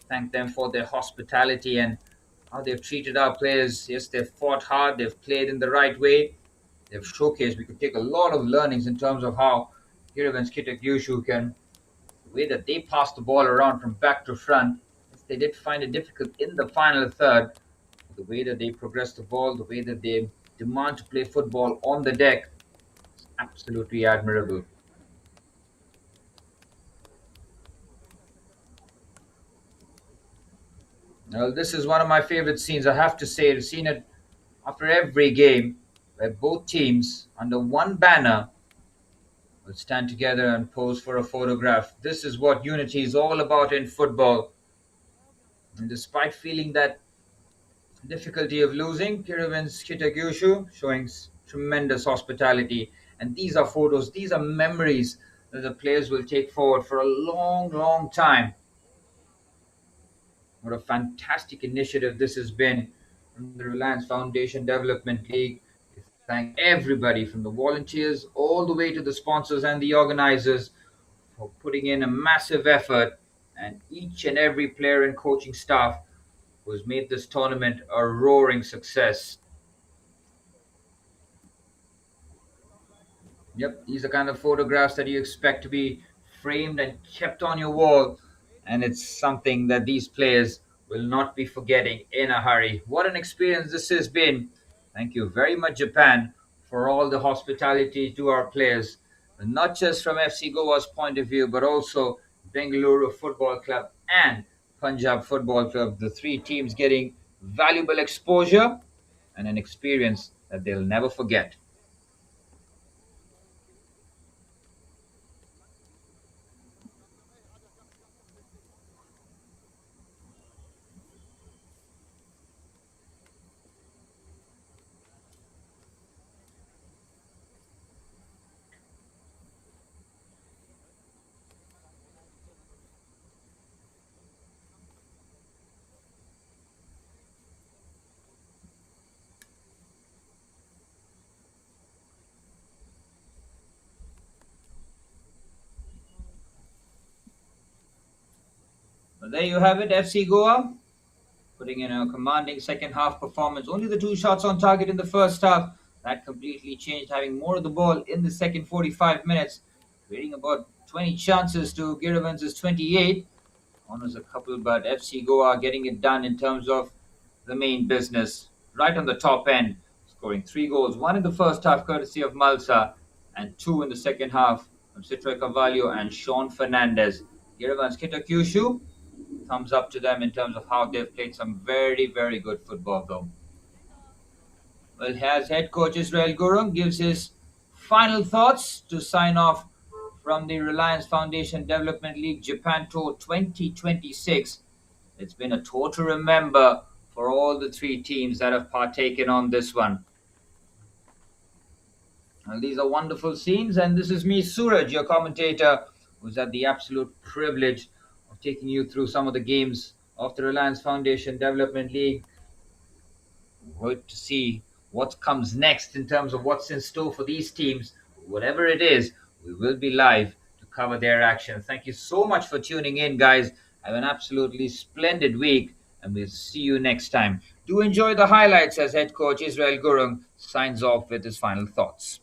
Thank them for their hospitality and how they've treated our players. Yes, they've fought hard. They've played in the right way. They've showcased. We could take a lot of learnings in terms of how Giravanz Kitakyushu can, the way that they pass the ball around from back to front. They did find it difficult in the final third. The way that they progress the ball, the way that they demand to play football on the deck is absolutely admirable. Well, this is one of my favorite scenes, I have to say. I've seen it after every game where both teams, under one banner, will stand together and pose for a photograph. This is what unity is all about in football. And despite feeling that difficulty of losing, Giravanz Kitakyushu showing tremendous hospitality. And these are photos, these are memories that the players will take forward for a long, long time. What a fantastic initiative this has been from the Reliance Foundation Development League. We thank everybody from the volunteers all the way to the sponsors and the organizers for putting in a massive effort, and each and every player and coaching staff who's made this tournament a roaring success. Yep, these are kind of photographs that you expect to be framed and kept on your wall, and it's something that these players will not be forgetting in a hurry. What an experience this has been. Thank you very much, Japan, for all the hospitality to our players, not just from FC Goa's point of view, but also Bengaluru Football Club and Punjab Football Club, the three teams getting valuable exposure and an experience that they'll never forget. Well, there you have it, FC Goa putting in a commanding second half performance. Only the two shots on target in the first half. That completely changed, having more of the ball in the second 45 minutes, creating about 20 chances to Giravanz's 28. Honors a couple, but FC Goa getting it done in terms of the main business. Right on the top end, scoring 3 goals, one in the first half courtesy of Malsa, and 2 in the second half from Citroën Carvalho and Sean Fernandez. Giravanz Kitakyushu, thumbs up to them in terms of how they've played some very, very good football, though. Well, as head coach Israel Gurung gives his final thoughts to sign off from the Reliance Foundation Development League Japan Tour 2026. It's been a tour to remember for all the three teams that have partaken on this one. Well, these are wonderful scenes, and this is me, Suraj, your commentator, who's had the absolute privilege of taking you through some of the games of the Reliance Foundation Development League. Wait to see what comes next in terms of what's in store for these teams. Whatever it is, we will be live to cover their action. Thank you so much for tuning in, guys. Have an absolutely splendid week, and we'll see you next time. Do enjoy the highlights as head coach Israel Gurung signs off with his final thoughts.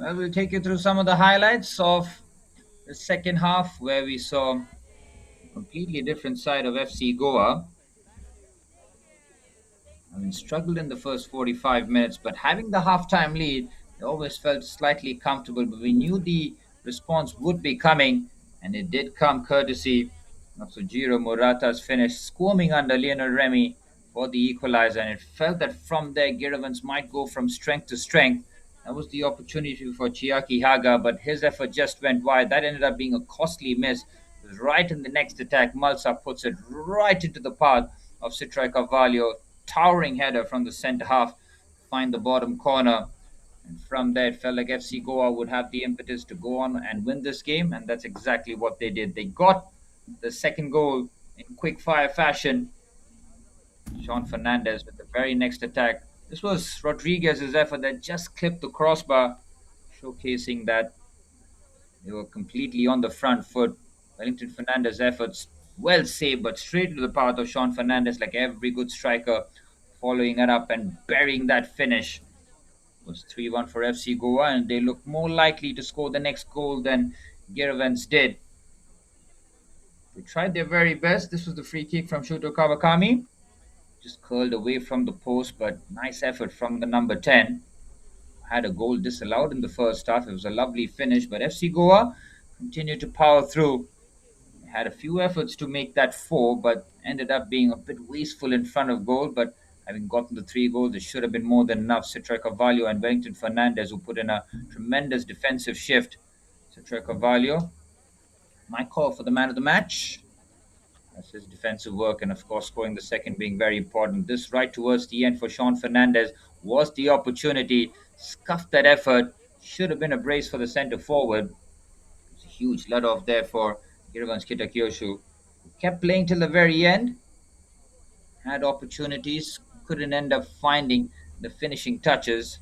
Well, we'll take you through some of the highlights of the second half, where we saw a completely different side of FC Goa. I mean, struggled in the first 45 minutes, but having the halftime lead, they always felt slightly comfortable. But we knew the response would be coming, and it did come courtesy of Sujiro Murata's finish, squirming under Lionel Remy for the equalizer. And it felt that from there, Giravanz might go from strength to strength, That was the opportunity for Chiaki Haga, but his effort just went wide. That ended up being a costly miss. It was right in the next attack. Malsa puts it right into the path of Citrai Carvalho. Towering header from the centre half. Find the bottom corner. And from there, it felt like FC Goa would have the impetus to go on and win this game. And that's exactly what they did. They got the second goal in quick fire fashion. Sean Fernandez with the very next attack. This was Rodriguez's effort that just clipped the crossbar, showcasing that they were completely on the front foot. Wellington Fernandez's efforts well saved, but straight to the path of Sean Fernandez, like every good striker, following it up and burying that finish. It was 3-1 for FC Goa, and they look more likely to score the next goal than Giravanz did. They tried their very best. This was the free kick from Shuto Kawakami. Just curled away from the post, but nice effort from the number 10. Had a goal disallowed in the first half. It was a lovely finish, but FC Goa continued to power through. They had a few efforts to make that 4, but ended up being a bit wasteful in front of goal. But having gotten the 3 goals, it should have been more than enough. Citrai Carvalho and Wellington Fernandez, who put in a tremendous defensive shift. Citrai Carvalho, my call for the man of the match. That's his defensive work, and of course, scoring the second being very important. This right towards the end for Sean Fernandez was the opportunity. Scuffed that effort. Should have been a brace for the centre forward. It's a huge let off there for Giravanz Kitakyushu. Kept playing till the very end. Had opportunities. Couldn't end up finding the finishing touches.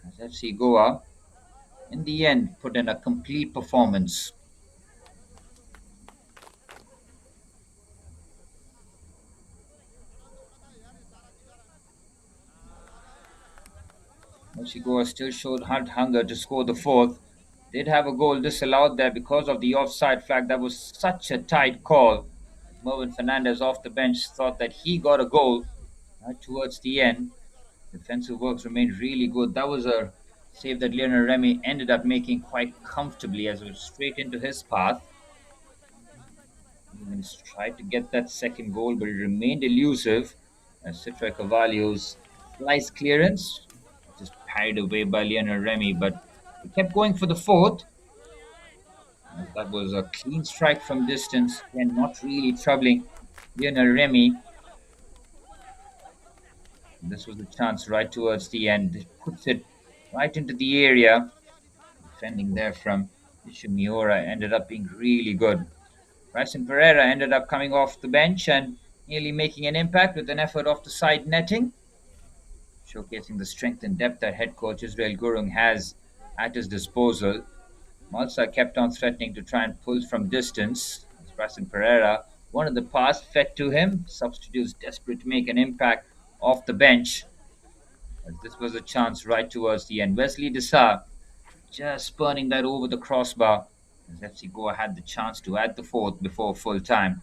As FC Goa, in the end, put in a complete performance. FC Goa still showed hunger to score the fourth. Did have a goal disallowed there because of the offside flag. That was such a tight call. Mervin Fernandez off the bench thought that he got a goal right towards the end. Defensive works remained really good. That was a save that Lionel Remy ended up making quite comfortably as it was straight into his path. He tried to get that second goal, but it remained elusive as Citrai Carvalho's slice clearance just parried away by Lionel Remy, but he kept going for the fourth. That was a clean strike from distance and not really troubling Lionel Remy. This was the chance right towards the end. It puts it right into the area. Defending there from Ishimiura ended up being really good. Bryson Pereira ended up coming off the bench and nearly making an impact with an effort off the side netting, showcasing the strength and depth that head coach Israel Gurung has at his disposal. Malsa kept on threatening to try and pull from distance. As Bryson Pereira wanted the pass fed to him. Substitutes desperate to make an impact off the bench. As this was a chance right towards the end. Wesley Desar just spurning that over the crossbar as FC Goa had the chance to add the fourth before full time.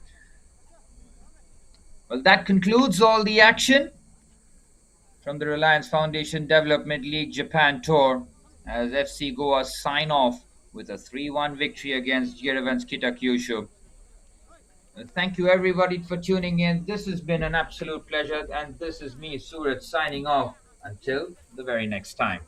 Well, that concludes all the action from the Reliance Foundation Development League Japan Tour as FC Goa sign off with a 3-1 victory against Giravanz Kitakyushu. Thank you everybody for tuning in. This has been an absolute pleasure, and this is me, Surat, signing off until the very next time.